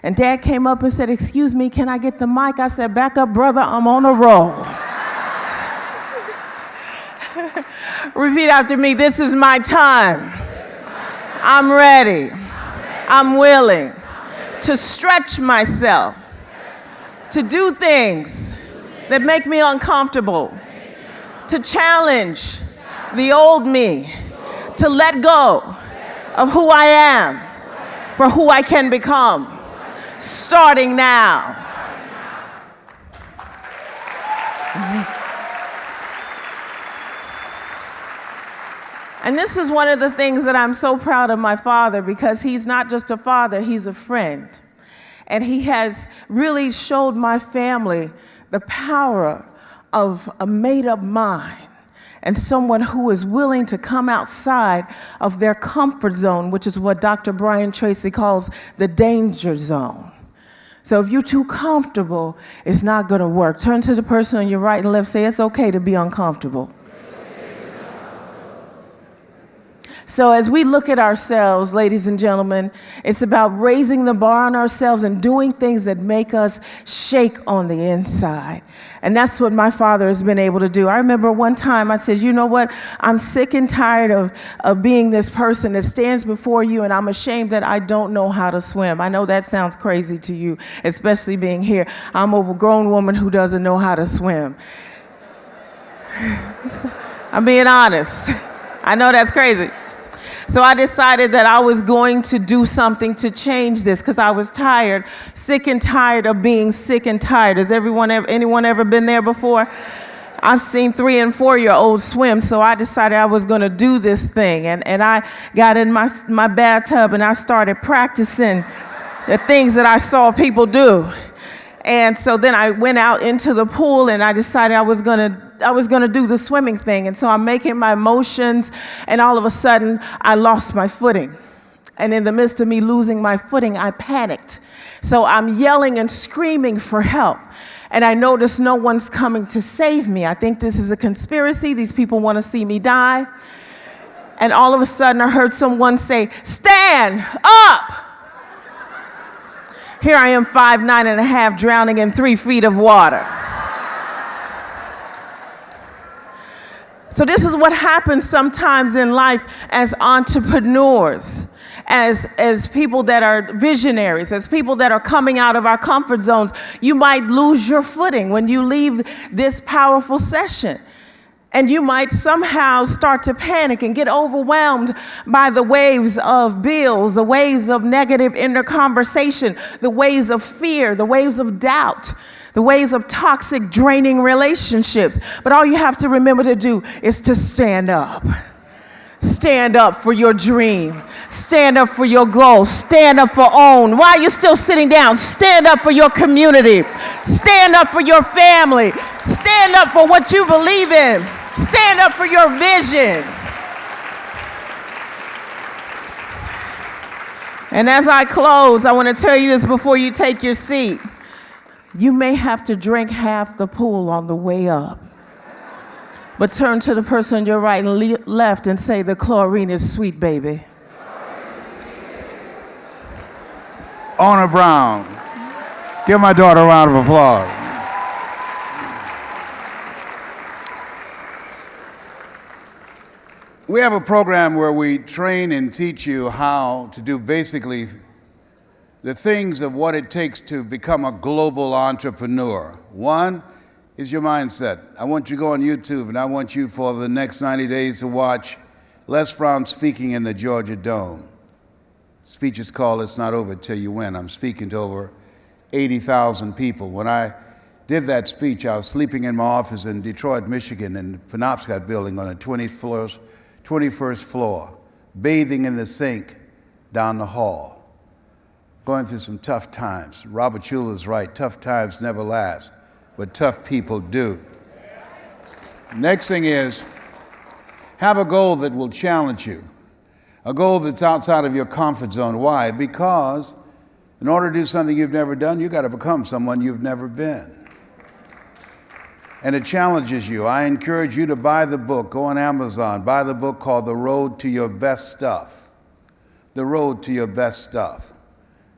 And Dad came up and said, excuse me, can I get the mic? I said, back up, brother, I'm on a roll. Repeat after me, this is my time. I'm ready. I'm willing to stretch myself, to do things that make me uncomfortable, to challenge the old me, to let go of who I am for who I can become, starting now. And this is one of the things that I'm so proud of my father, because he's not just a father, he's a friend. And he has really showed my family the power of a made-up mind and someone who is willing to come outside of their comfort zone, which is what Dr. Brian Tracy calls the danger zone. So if you're too comfortable, it's not going to work. Turn to the person on your right and left, say, it's okay to be uncomfortable. So as we look at ourselves, ladies and gentlemen, it's about raising the bar on ourselves and doing things that make us shake on the inside. And that's what my father has been able to do. I remember one time I said, you know what? I'm sick and tired of being this person that stands before you, and I'm ashamed that I don't know how to swim. I know that sounds crazy to you, especially being here. I'm a grown woman who doesn't know how to swim. I'm being honest. I know that's crazy. So I decided that I was going to do something to change this, because I was tired, sick and tired of being sick and tired. Has anyone ever been there before? I've seen 3- and 4-year-olds swim, so I decided I was going to do this thing. And I got in my bathtub and I started practicing the things that I saw people do. And so then I went out into the pool and I decided I was gonna do the swimming thing. And so I'm making my motions, and all of a sudden I lost my footing. And in the midst of me losing my footing, I panicked. So I'm yelling and screaming for help. And I notice no one's coming to save me. I think this is a conspiracy. These people want to see me die. And all of a sudden I heard someone say, "Stand up!" Here I am, 5'9" and a half, drowning in 3 feet of water. So this is what happens sometimes in life as entrepreneurs, as people that are visionaries, as people that are coming out of our comfort zones. You might lose your footing when you leave this powerful session. And you might somehow start to panic and get overwhelmed by the waves of bills, the waves of negative inner conversation, the waves of fear, the waves of doubt, the waves of toxic, draining relationships. But all you have to remember to do is to stand up. Stand up for your dream. Stand up for your goal. Stand up for own. Why are you still sitting down? Stand up for your community. Stand up for your family. Stand up for what you believe in. Stand up for your vision. And as I close, I want to tell you this before you take your seat. You may have to drink half the pool on the way up. But turn to the person on your right and left and say, the chlorine is sweet, baby. Ona Brown. Give my daughter a round of applause. We have a program where we train and teach you how to do basically the things of what it takes to become a global entrepreneur. One is your mindset. I want you to go on YouTube, and I want you for the next 90 days to watch Les Brown speaking in the Georgia Dome. Speech is called It's Not Over Till You Win. I'm speaking to over 80,000 people. When I did that speech, I was sleeping in my office in Detroit, Michigan, in the Penobscot building on the 21st floor, bathing in the sink down the hall, going through some tough times. Robert Schuller is right, tough times never last, but tough people do. Next thing is, have a goal that will challenge you, a goal that's outside of your comfort zone. Why? Because in order to do something you've never done, you've got to become someone you've never been. And it challenges you. I encourage you to buy the book. Go on Amazon, buy the book called The Road to Your Best Stuff. The Road to Your Best Stuff.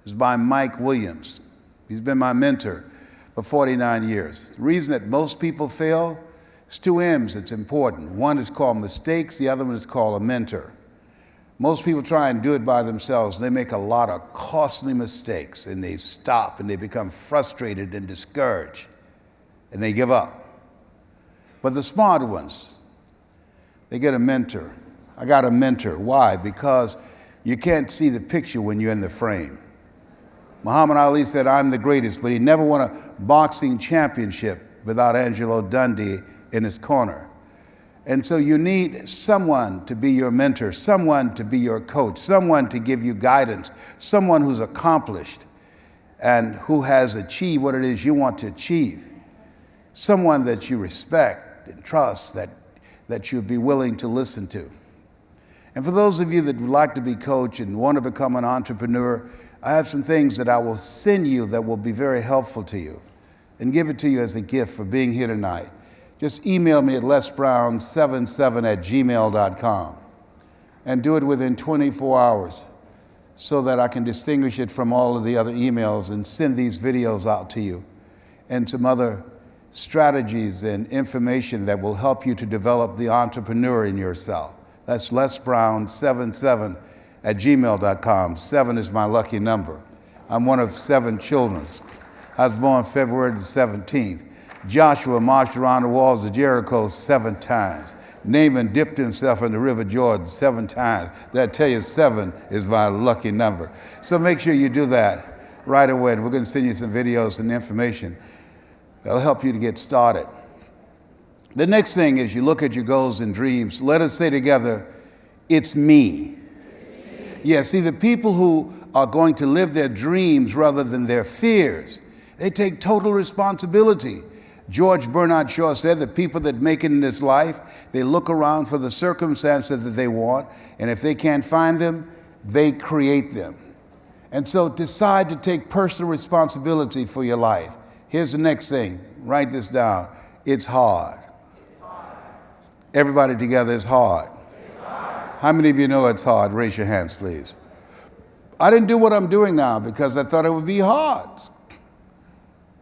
It's by Mike Williams. He's been my mentor for 49 years. The reason that most people fail is two M's that's important. One is called mistakes, the other one is called a mentor. Most people try and do it by themselves. They make a lot of costly mistakes, and they stop, and they become frustrated and discouraged, and they give up. But the smart ones, they get a mentor. I got a mentor. Why? Because you can't see the picture when you're in the frame. Muhammad Ali said, I'm the greatest, but he never won a boxing championship without Angelo Dundee in his corner. And so you need someone to be your mentor, someone to be your coach, someone to give you guidance, someone who's accomplished and who has achieved what it is you want to achieve, someone that you respect and trust, that you'd be willing to listen to. And for those of you that would like to be coached and want to become an entrepreneur, I have some things that I will send you that will be very helpful to you and give it to you as a gift for being here tonight. Just email me at lesbrown77@gmail.com and do it within 24 hours so that I can distinguish it from all of the other emails and send these videos out to you and some other strategies and information that will help you to develop the entrepreneur in yourself. That's lesbrown77@gmail.com. 7 is my lucky number. I'm one of 7 children. I was born February the 17th. Joshua marched around the walls of Jericho 7 times. Naaman dipped himself in the river Jordan 7 times. That tell you 7 is my lucky number. So make sure you do that right away. And we're going to send you some videos and information that'll help you to get started. The next thing is you look at your goals and dreams. Let us say together, it's me. Yeah, see, the people who are going to live their dreams rather than their fears, they take total responsibility. George Bernard Shaw said the people that make it in this life, they look around for the circumstances that they want, and if they can't find them, they create them. And so decide to take personal responsibility for your life. Here's the next thing. Write this down. It's hard. Everybody together, it's hard. How many of you know it's hard? Raise your hands, please. I didn't do what I'm doing now because I thought it would be hard.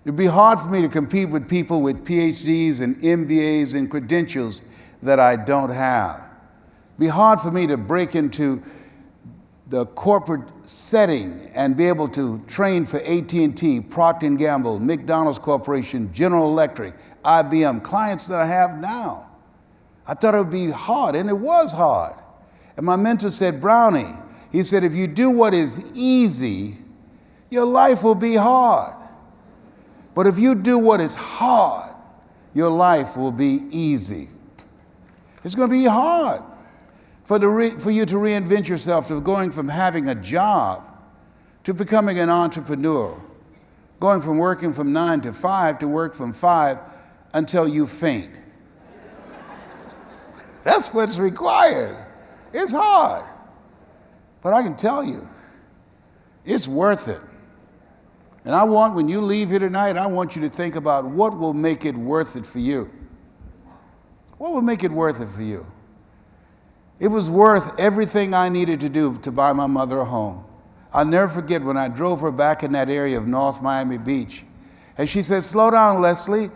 It'd be hard for me to compete with people with PhDs and MBAs and credentials that I don't have. It'd be hard for me to break into the corporate setting and be able to train for AT&T, Procter & Gamble, McDonald's Corporation, General Electric, IBM, clients that I have now. I thought it would be hard, and it was hard. And my mentor said, Brownie, he said, if you do what is easy, your life will be hard. But if you do what is hard, your life will be easy. It's going to be hard for you to reinvent yourself, to going from having a job to becoming an entrepreneur, going from working from 9 to 5 to work from 5 until you faint. That's what's required. It's hard. But I can tell you, it's worth it. And I want, when you leave here tonight, I want you to think about what will make it worth it for you. What will make it worth it for you? It was worth everything I needed to do to buy my mother a home. I'll never forget when I drove her back in that area of North Miami Beach. And she said, slow down, Leslie.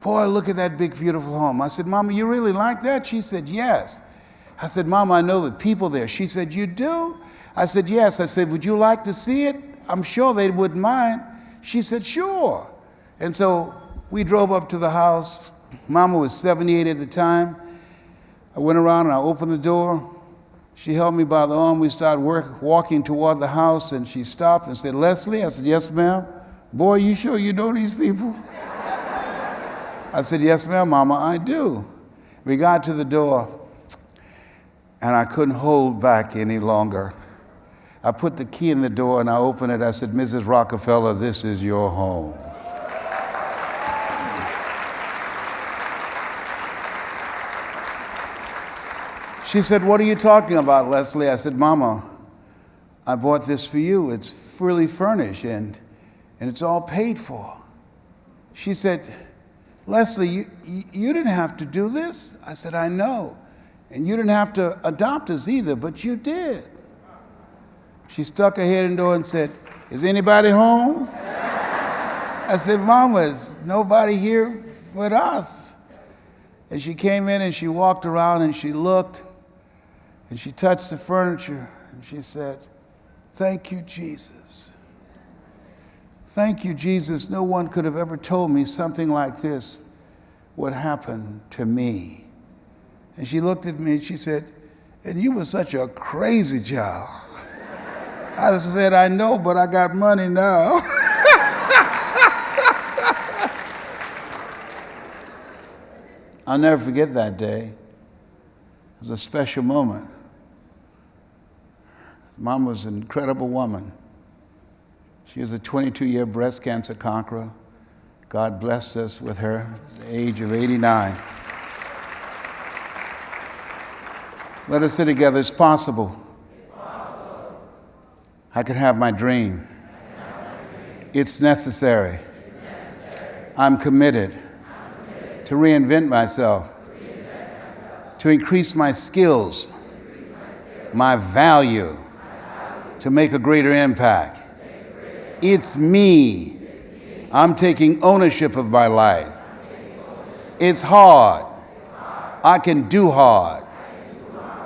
Boy, look at that big, beautiful home. I said, Mama, you really like that? She said, yes. I said, Mama, I know the people there. She said, you do? I said, yes. I said, would you like to see it? I'm sure they wouldn't mind. She said, sure. And so we drove up to the house. Mama was 78 at the time. I went around and I opened the door. She held me by the arm. We started walking toward the house, and she stopped and said, Leslie? I said, yes, ma'am. Boy, you sure you know these people? I said, yes, ma'am, Mama, I do. We got to the door, and I couldn't hold back any longer. I put the key in the door and I opened it. I said, Mrs. Rockefeller, this is your home. She said, what are you talking about, Leslie? I said, Mama, I bought this for you. It's fully furnished and it's all paid for. She said, Leslie, you didn't have to do this. I said, I know. And you didn't have to adopt us either, but you did. She stuck her head in the door and said, is anybody home? I said, Mama, is nobody here but us? And she came in and she walked around and she looked and she touched the furniture and she said, thank you, Jesus. Thank you, Jesus. No one could have ever told me something like this would happen to me. And she looked at me and she said, and you were such a crazy child. I said, I know, but I got money now. I'll never forget that day. It was a special moment. Mom was an incredible woman. She was a 22-year breast cancer conqueror. God blessed us with her at the age of 89. Let us sit together. It's possible. I could have my dream. It's necessary. I'm committed to reinvent myself, to increase my skills, my value, to make a greater impact. It's me. I'm taking ownership of my life. It's hard. I can do hard.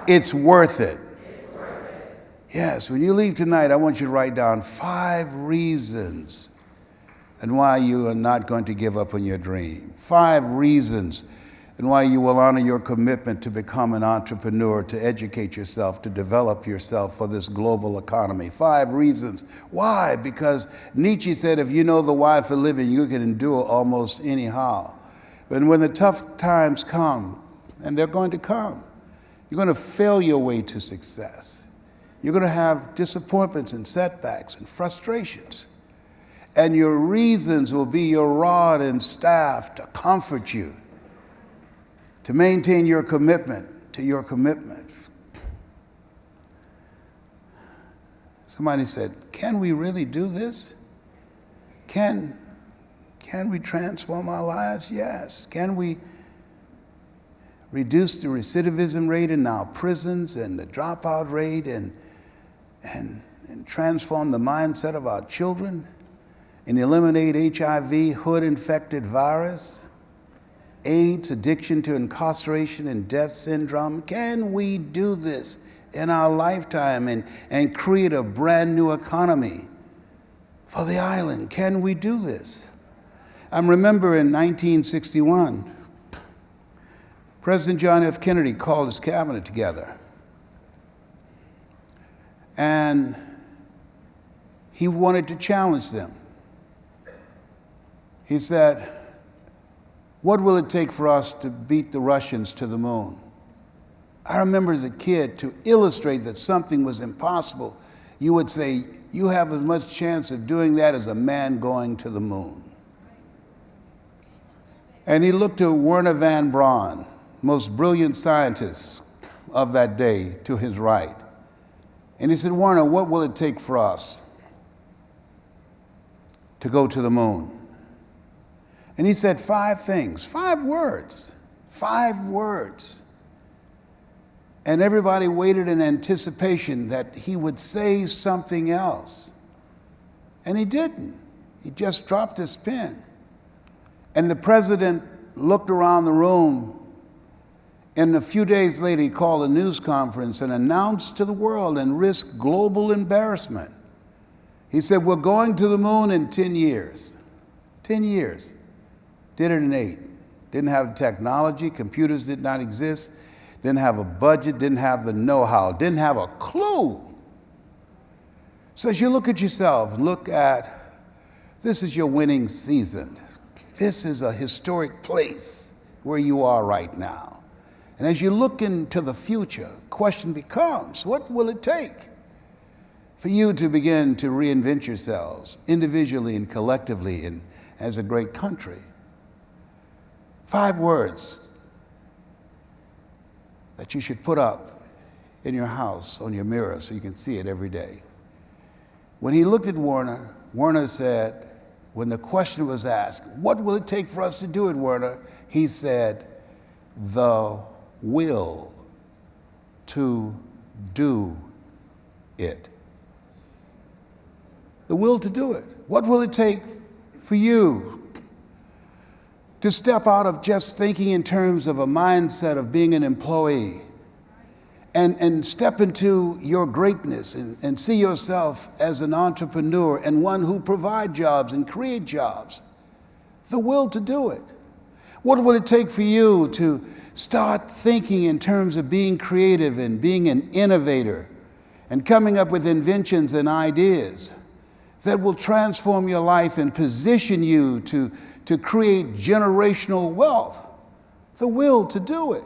It's worth it. Yes, when you leave tonight, I want you to write down 5 reasons and why you are not going to give up on your dream. 5 reasons and why you will honor your commitment to become an entrepreneur, to educate yourself, to develop yourself for this global economy. 5 reasons. Why? Because Nietzsche said, if you know the why for living, you can endure almost anyhow. But when the tough times come, and they're going to come, you're going to fail your way to success. You're going to have disappointments and setbacks and frustrations. And your reasons will be your rod and staff to comfort you, to maintain your commitment to your commitment. Somebody said, can we really do this? Can we transform our lives? Yes. Can we reduce the recidivism rate in our prisons and the dropout rate and transform the mindset of our children and eliminate HIV, hood-infected virus, AIDS, addiction to incarceration, and death syndrome? Can we do this in our lifetime and create a brand new economy for the island? Can we do this? I remember in 1961, President John F. Kennedy called his cabinet together. And he wanted to challenge them. He said, what will it take for us to beat the Russians to the moon? I remember as a kid, to illustrate that something was impossible, you would say, you have as much chance of doing that as a man going to the moon. And he looked to Wernher von Braun, most brilliant scientist of that day, to his right. And he said, Wernher, what will it take for us to go to the moon? And he said 5 things, 5 words, 5 words. And everybody waited in anticipation that he would say something else. And he didn't. He just dropped his pen. And the president looked around the room, and a few days later he called a news conference and announced to the world and risked global embarrassment. He said, we're going to the moon in 10 years. 10 years. Did it in 8. Didn't have technology, computers did not exist, didn't have a budget, didn't have the know-how, didn't have a clue. So as you look at yourself and look at, this is your winning season. This is a historic place where you are right now. And as you look into the future, the question becomes, what will it take for you to begin to reinvent yourselves individually and collectively and as a great country? 5 words that you should put up in your house on your mirror so you can see it every day. When he looked at Wernher, Wernher said, when the question was asked, what will it take for us to do it, Wernher? He said, the will to do it. The will to do it. What will it take for you to step out of just thinking in terms of a mindset of being an employee and step into your greatness and see yourself as an entrepreneur and one who provide jobs and create jobs? The will to do it. What will it take for you to start thinking in terms of being creative and being an innovator and coming up with inventions and ideas that will transform your life and position you to create generational wealth? The will to do it.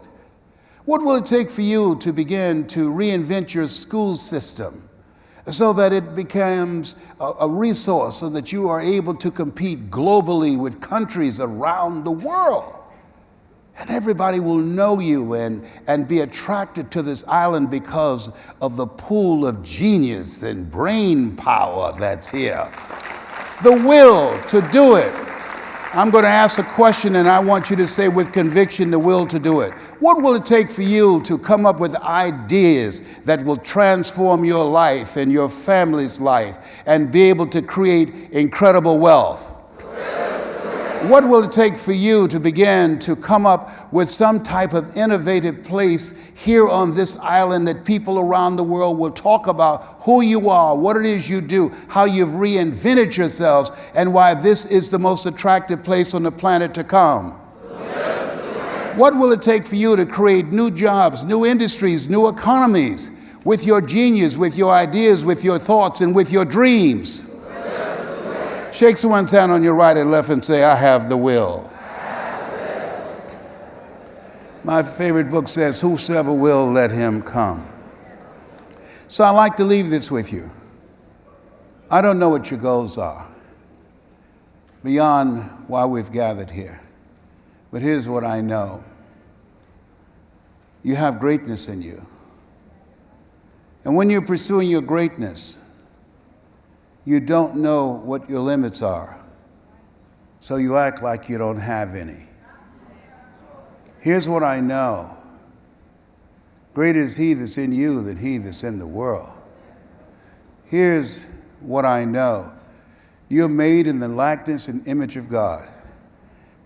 What will it take for you to begin to reinvent your school system so that it becomes a resource so that you are able to compete globally with countries around the world? And everybody will know you and be attracted to this island because of the pool of genius and brain power that's here. The will to do it. I'm going to ask a question and I want you to say with conviction the will to do it. What will it take for you to come up with ideas that will transform your life and your family's life and be able to create incredible wealth? What will it take for you to begin to come up with some type of innovative place here on this island that people around the world will talk about who you are, what it is you do, how you've reinvented yourselves, and why this is the most attractive place on the planet to come? What will it take for you to create new jobs, new industries, new economies with your genius, with your ideas, with your thoughts, and with your dreams? Shake someone's hand on your right and left and say, I have the will. My favorite book says, whosoever will, let him come. So I'd like to leave this with you. I don't know what your goals are beyond why we've gathered here. But here's what I know. You have greatness in you. And when you're pursuing your greatness, you don't know what your limits are. So you act like you don't have any. Here's what I know. Greater is he that's in you than he that's in the world. Here's what I know. You're made in the likeness and image of God.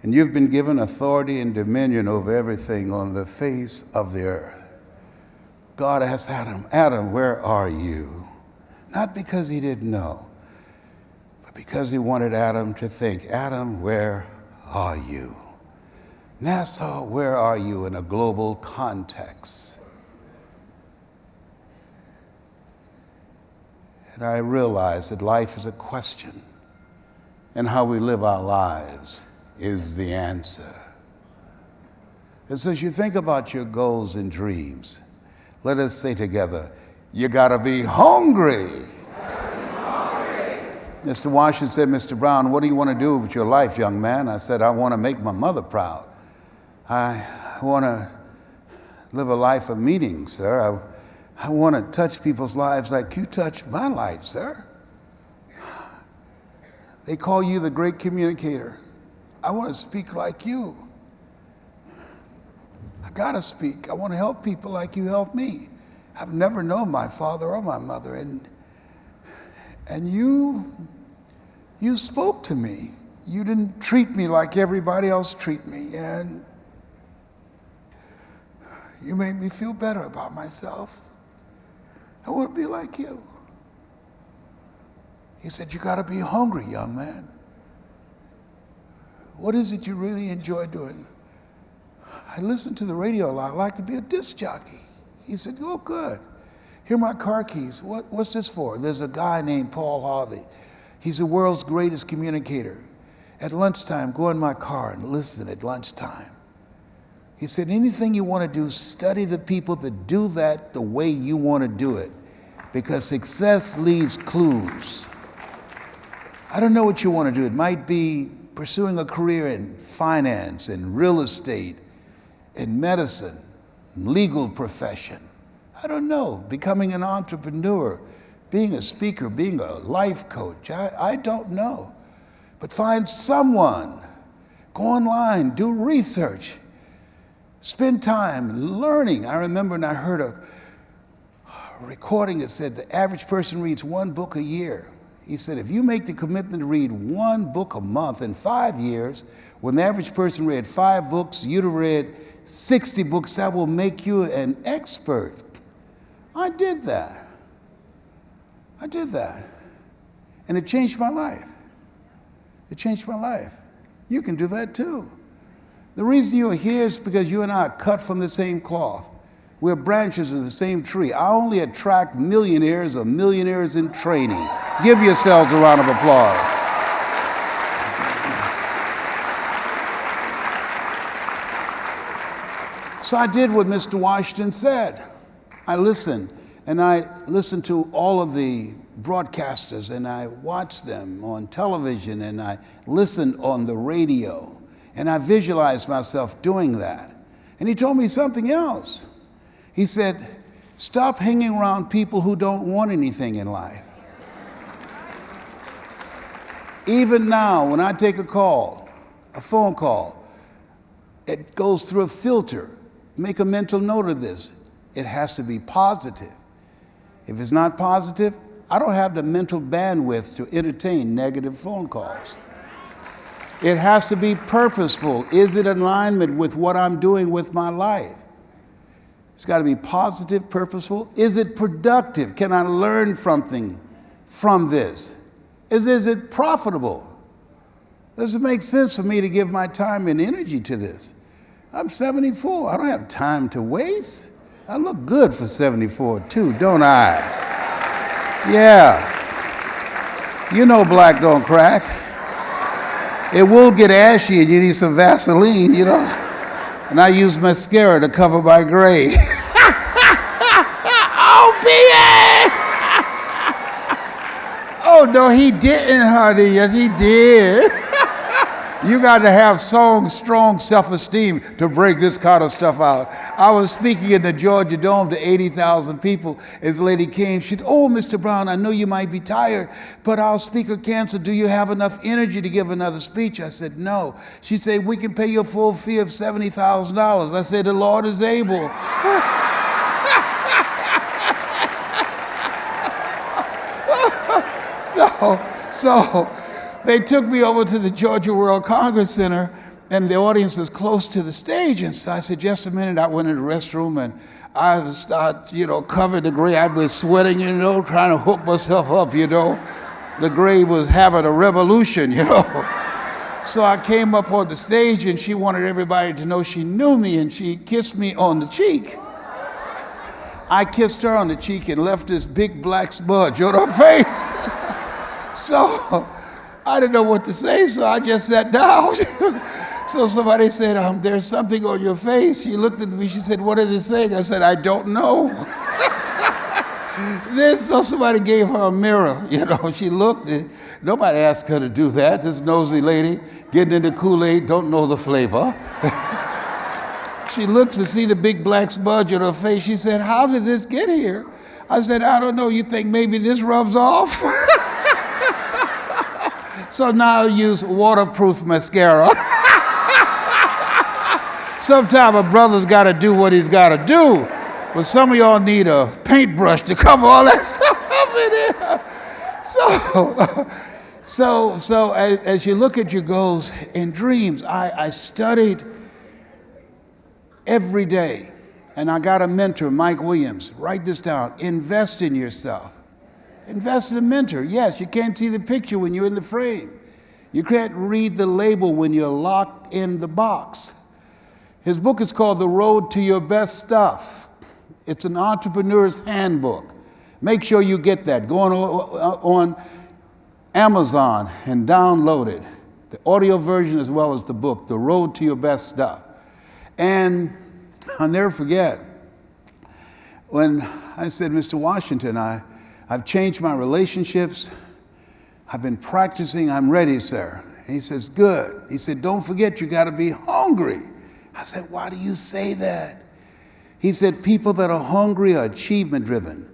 And you've been given authority and dominion over everything on the face of the earth. God asked Adam, Adam, where are you? Not because he didn't know, but because he wanted Adam to think, Adam, where are you? Nassau, where are you in a global context? And I realized that life is a question, and how we live our lives is the answer. And so as you think about your goals and dreams, let us say together, you gotta be hungry. Mr. Washington said, Mr. Brown, what do you want to do with your life, young man? I said, I want to make my mother proud. I want to live a life of meetings, sir. I want to touch people's lives like you touched my life, sir. They call you the great communicator. I want to speak like you. I got to speak. I want to help people like you help me. I've never known my father or my mother, and you spoke to me. You didn't treat me like everybody else treat me, and you made me feel better about myself. I want to be like you. He said, you got to be hungry, young man. What is it you really enjoy doing? I listen to the radio a lot. I like to be a disc jockey. He said, oh, good. Here are my car keys. What's this for? There's a guy named Paul Harvey. He's the world's greatest communicator. At lunchtime, go in my car and listen at lunchtime. He said, anything you want to do, study the people that do that the way you want to do it, because success leaves clues. I don't know what you want to do. It might be pursuing a career in finance, in real estate, in medicine, legal profession. I don't know, becoming an entrepreneur, being a speaker, being a life coach. I don't know. But find someone, go online, do research, spend time learning. I remember when I heard a recording that said the average person reads one book a year. He said, if you make the commitment to read one book a month in 5 years, when the average person read 5 books, you'd have read 60 books. That will make you an expert. I did that. And it changed my life. It changed my life. You can do that too. The reason you're here is because you and I are cut from the same cloth. We're branches of the same tree. I only attract millionaires or millionaires in training. Give yourselves a round of applause. So I did what Mr. Washington said. I listened, and I listened to all of the broadcasters, and I watched them on television, and I listened on the radio, and I visualized myself doing that. And he told me something else. He said, stop hanging around people who don't want anything in life. Even now, when I take a call, a phone call, it goes through a filter. Make a mental note of this. It has to be positive. If it's not positive, I don't have the mental bandwidth to entertain negative phone calls. It has to be purposeful. Is it in alignment with what I'm doing with my life? It's got to be positive, purposeful. Is it productive? Can I learn something from this? Is it profitable? Does it make sense for me to give my time and energy to this? I'm 74. I don't have time to waste. I look good for 74 too, don't I? Yeah. You know black don't crack. It will get ashy and you need some Vaseline, you know. And I use mascara to cover my gray. Oh, B.A. Oh, no, he didn't, honey. Yes, he did. You got to have strong self-esteem to break this kind of stuff out. I was speaking in the Georgia Dome to 80,000 people. This lady came. She said, oh, Mr. Brown, I know you might be tired, but our speaker canceled. Do you have enough energy to give another speech? I said, no. She said, we can pay your full fee of $70,000. I said, the Lord is able. So they took me over to the Georgia World Congress Center, and the audience is close to the stage. And so I said, just a minute. I went in the restroom and I covered the grave. I was sweating, trying to hook myself up, The grave was having a revolution, So I came up on the stage and she wanted everybody to know she knew me, and she kissed me on the cheek. I kissed her on the cheek and left this big black smudge on her face. So I didn't know what to say, so I just sat down. So somebody said, there's something on your face. She looked at me, she said, what is this thing? I said, I don't know. Then so somebody gave her a mirror, she looked. Nobody asked her to do that. This nosy lady getting into Kool-Aid, don't know the flavor. She looks to see the big black smudge on her face. She said, how did this get here? I said, I don't know. You think maybe this rubs off? So now I use waterproof mascara. Sometimes a brother's got to do what he's got to do. But some of y'all need a paintbrush to cover all that stuff up in there. So as you look at your goals and dreams, I studied every day. And I got a mentor, Mike Williams. Write this down. Invest in yourself. Invest in a mentor. Yes, you can't see the picture when you're in the frame. You can't read the label when you're locked in the box. His book is called The Road to Your Best Stuff. It's an entrepreneur's handbook. Make sure you get that. Go on Amazon and download it. The audio version as well as the book, The Road to Your Best Stuff. And I'll never forget when I said, Mr. Washington, I've changed my relationships. I've been practicing. I'm ready, sir. And he says, good. He said, don't forget, you got to be hungry. I said, why do you say that? He said, people that are hungry are achievement driven.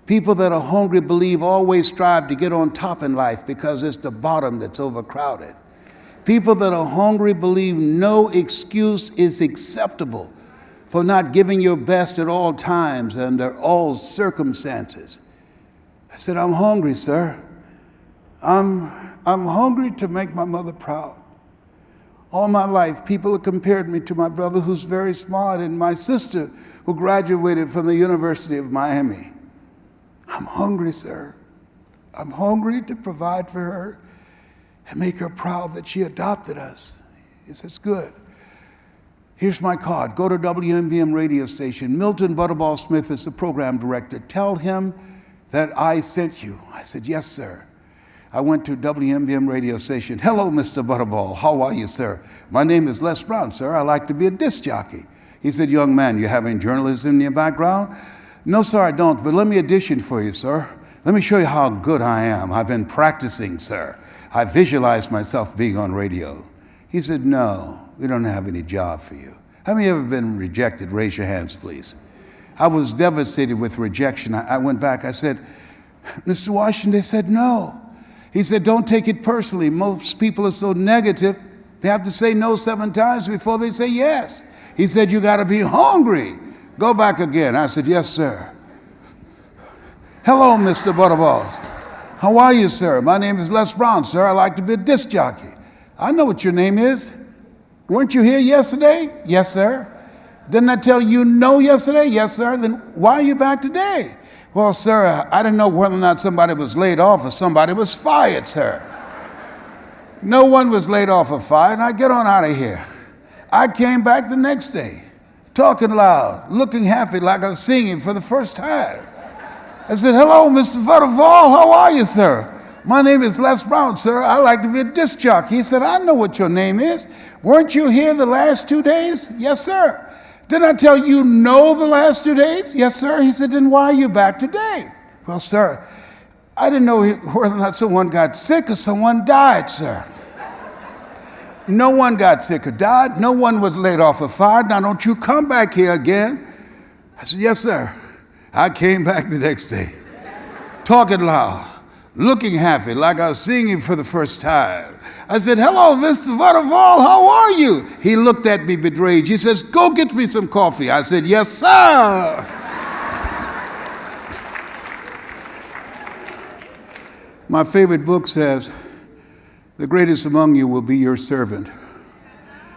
People that are hungry believe always strive to get on top in life because it's the bottom that's overcrowded. People that are hungry believe no excuse is acceptable for not giving your best at all times under all circumstances. I said, I'm hungry, sir. I'm hungry to make my mother proud. All my life, people have compared me to my brother who's very smart and my sister who graduated from the University of Miami. I'm hungry, sir. I'm hungry to provide for her and make her proud that she adopted us. He says, good. Here's my card. Go to WMBM radio station. Milton Butterball Smith is the program director. Tell him that I sent you. I said, yes, sir. I went to WMBM radio station. Hello, Mr. Butterball. How are you, sir? My name is Les Brown, sir. I like to be a disc jockey. He said, young man, you have any journalism in your background? No, sir, I don't, but let me audition for you, sir. Let me show you how good I am. I've been practicing, sir. I visualized myself being on radio. He said, no, we don't have any job for you. Have you ever been rejected? Raise your hands, please. I was devastated with rejection. I went back. I said, Mr. Washington, they said no. He said, don't take it personally. Most people are so negative, they have to say no 7 times before they say yes. He said, you got to be hungry. Go back again. I said, yes, sir. Hello, Mr. Butterball. How are you, sir? My name is Les Brown, sir. I like to be a disc jockey. I know what your name is. Weren't you here yesterday? Yes, sir. Didn't I tell you no yesterday? Yes, sir. Then why are you back today? Well, sir, I didn't know whether or not somebody was laid off or somebody was fired, sir. No one was laid off or fired. Now get on out of here. I came back the next day, talking loud, looking happy like I was singing for the first time. I said, hello, Mr. Butterball. How are you, sir? My name is Les Brown, sir. I like to be a disc jockey. He said, I know what your name is. Weren't you here the last 2 days? Yes, sir. Didn't I tell you no the last 2 days? Yes, sir. He said, then why are you back today? Well, sir, I didn't know whether or not someone got sick or someone died, sir. No one got sick or died. No one was laid off or fired. Now, don't you come back here again. I said, yes, sir. I came back the next day, talking loud, looking happy, like I was singing for the first time. I said, hello, Mr. Butterball, how are you? He looked at me betrayed. He says, go get me some coffee. I said, yes, sir. My favorite book says, the greatest among you will be your servant.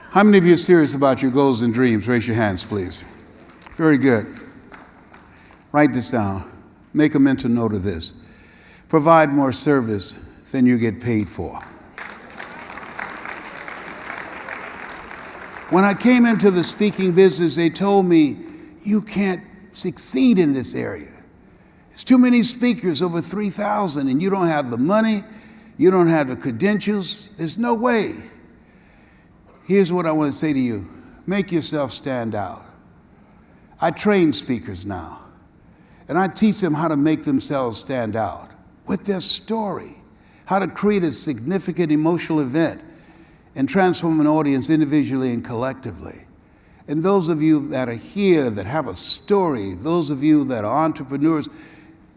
How many of you are serious about your goals and dreams? Raise your hands, please. Very good. Write this down. Make a mental note of this. Provide more service than you get paid for. When I came into the speaking business, they told me, you can't succeed in this area. There's too many speakers, over 3,000, and you don't have the money, you don't have the credentials. There's no way. Here's what I want to say to you. Make yourself stand out. I train speakers now, and I teach them how to make themselves stand out with their story, how to create a significant emotional event and transform an audience individually and collectively. And those of you that are here that have a story, those of you that are entrepreneurs,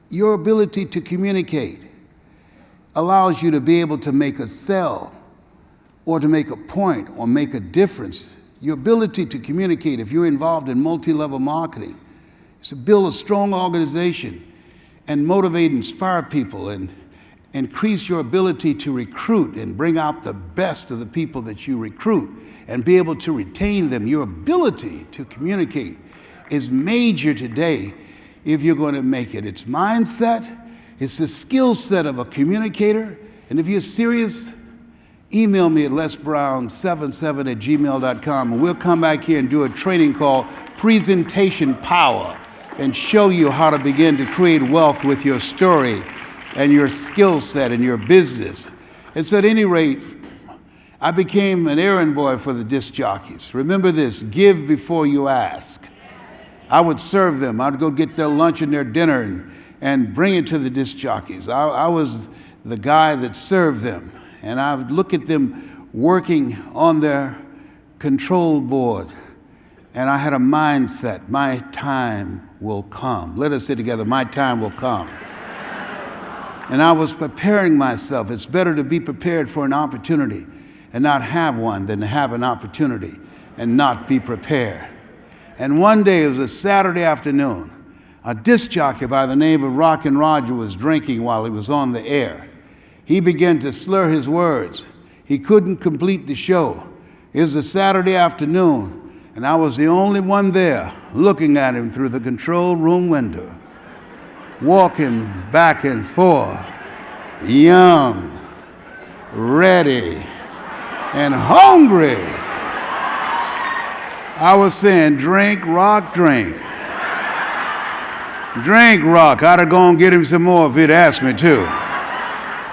your ability to communicate allows you to be able to make a sell or to make a point or make a difference. Your ability to communicate, if you're involved in multi-level marketing, is to build a strong organization and motivate, inspire people, and increase your ability to recruit and bring out the best of the people that you recruit and be able to retain them. Your ability to communicate is major today if you're going to make it. It's mindset, it's the skill set of a communicator, and if you're serious, email me at lesbrown77@gmail.com, and we'll come back here and do a training called Presentation Power and show you how to begin to create wealth with your story and your skill set and your business. And so at any rate, I became an errand boy for the disc jockeys. Remember this, give before you ask. I would serve them. I'd go get their lunch and their dinner and bring it to the disc jockeys. I was the guy that served them. And I would look at them working on their control board. And I had a mindset, my time will come. Let us say together, my time will come. And I was preparing myself. It's better to be prepared for an opportunity and not have one than to have an opportunity and not be prepared. And one day, it was a Saturday afternoon, a disc jockey by the name of Rockin' Roger was drinking while he was on the air. He began to slur his words. He couldn't complete the show. It was a Saturday afternoon, and I was the only one there looking at him through the control room window, walking back and forth, young, ready, and hungry. I was saying, drink, rock, drink. Drink, rock. I'd have gone and get him some more if he'd asked me to.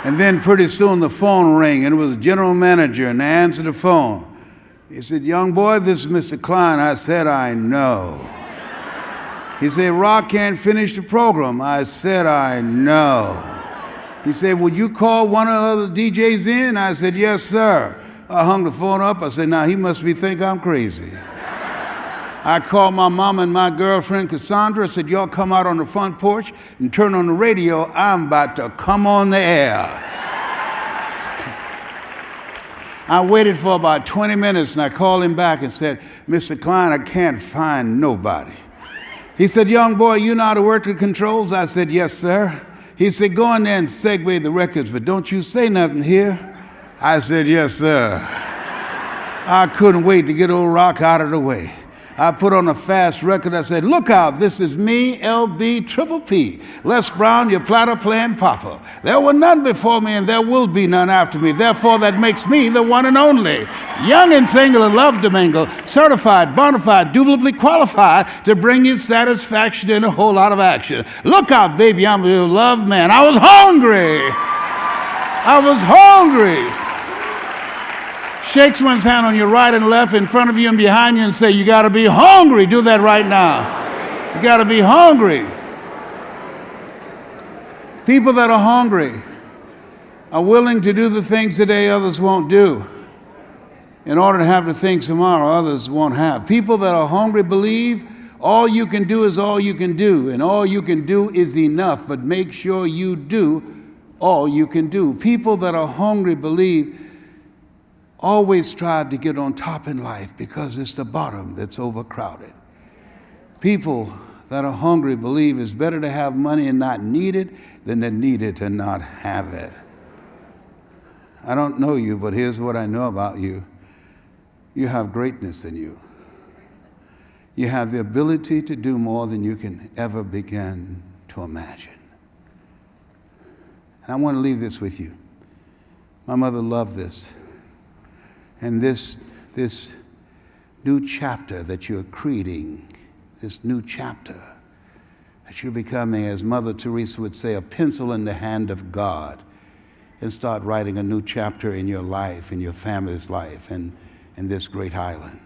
And then pretty soon the phone rang, and it was the general manager, and I answered the phone. He said, young boy, this is Mr. Klein. I said, I know. He said, Rock can't finish the program. I said, I know. He said, would you call one of the other DJs in? I said, yes, sir. I hung the phone up. I said, now he must think I'm crazy. I called my mom and my girlfriend, Cassandra. I said, y'all come out on the front porch and turn on the radio. I'm about to come on the air. I waited for about 20 minutes, and I called him back and said, Mr. Klein, I can't find nobody. He said, young boy, you know how to work the controls? I said, yes, sir. He said, go in there and segue the records, but don't you say nothing here. I said, yes, sir. I couldn't wait to get old Rock out of the way. I put on a fast record. I said, look out, this is me, LB Triple P, Les Brown, your platter playing papa. There were none before me, and there will be none after me. Therefore, that makes me the one and only. Young and single and love to mingle, certified, bona fide, indubitably qualified to bring you satisfaction and a whole lot of action. Look out, baby, I'm your love man. I was hungry. I was hungry. Shake someone's hand on your right and left, in front of you and behind you, and say, you got to be hungry. Do that right now. You got to be hungry. People that are hungry are willing to do the things today others won't do in order to have the things tomorrow others won't have. People that are hungry believe all you can do is all you can do, and all you can do is enough, but make sure you do all you can do. People that are hungry believe always strive to get on top in life because it's the bottom that's overcrowded. People that are hungry believe it's better to have money and not need it than to need it and not have it. I don't know you, but here's what I know about you. You have greatness in you. You have the ability to do more than you can ever begin to imagine. And I want to leave this with you. My mother loved this. And this new chapter that you're creating, this new chapter that you're becoming, as Mother Teresa would say, a pencil in the hand of God, and start writing a new chapter in your life, in your family's life, and in this great island.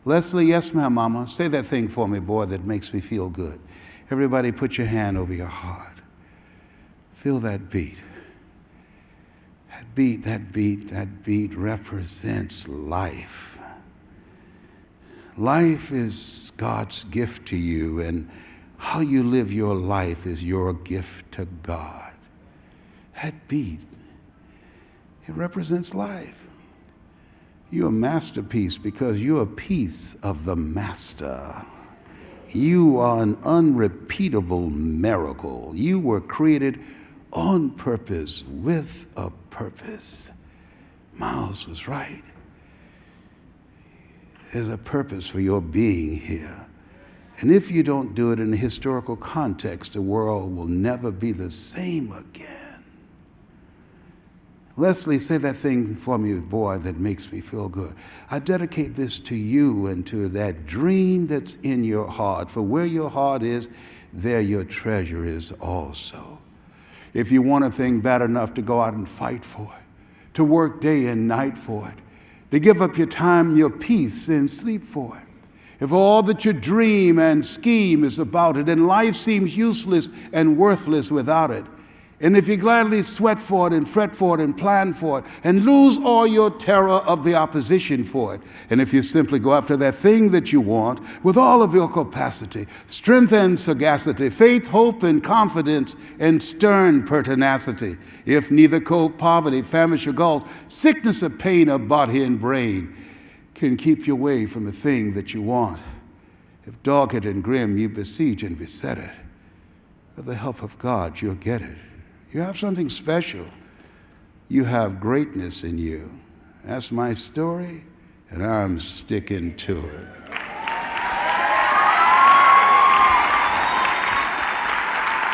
Leslie, yes, ma'am, Mama. Say that thing for me, boy, that makes me feel good. Everybody put your hand over your heart. Feel that beat. That beat represents life. Life is God's gift to you, and how you live your life is your gift to God. That beat, it represents life. You're a masterpiece because you're a piece of the master. You are an unrepeatable miracle. You were created on purpose, with a purpose. Miles was right. There's a purpose for your being here. And if you don't do it in a historical context, the world will never be the same again. Leslie, say that thing for me, boy, that makes me feel good. I dedicate this to you and to that dream that's in your heart. For where your heart is, there your treasure is also. If you want a thing bad enough to go out and fight for it, to work day and night for it, to give up your time, your peace, and sleep for it. If all that you dream and scheme is about it, and life seems useless and worthless without it, and if you gladly sweat for it and fret for it and plan for it and lose all your terror of the opposition for it, and if you simply go after that thing that you want with all of your capacity, strength and sagacity, faith, hope, and confidence, and stern pertinacity, if neither cold poverty, famish, or gulf, sickness or pain of body and brain can keep you away from the thing that you want, if dogged and grim you besiege and beset it, with the help of God you'll get it. You have something special. You have greatness in you. That's my story, and I'm sticking to it.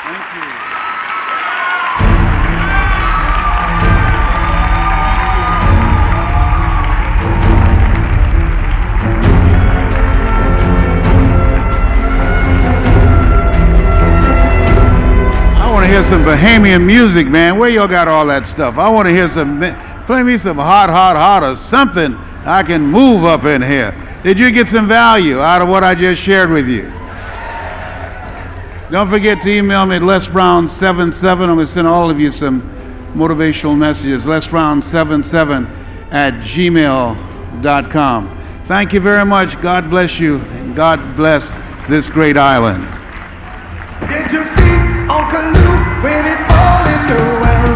Thank you. I want to hear some Bahamian music, man. Where y'all got all that stuff? I want to hear play me some hot or something I can move up in here. Did you get some value out of what I just shared with you? Don't forget to email me at lesbrown77. I'm going to send all of you some motivational messages. lesbrown77@gmail.com. Thank you very much. God bless you, and God bless this great island. Did you see Uncle Luke when it fall in the well?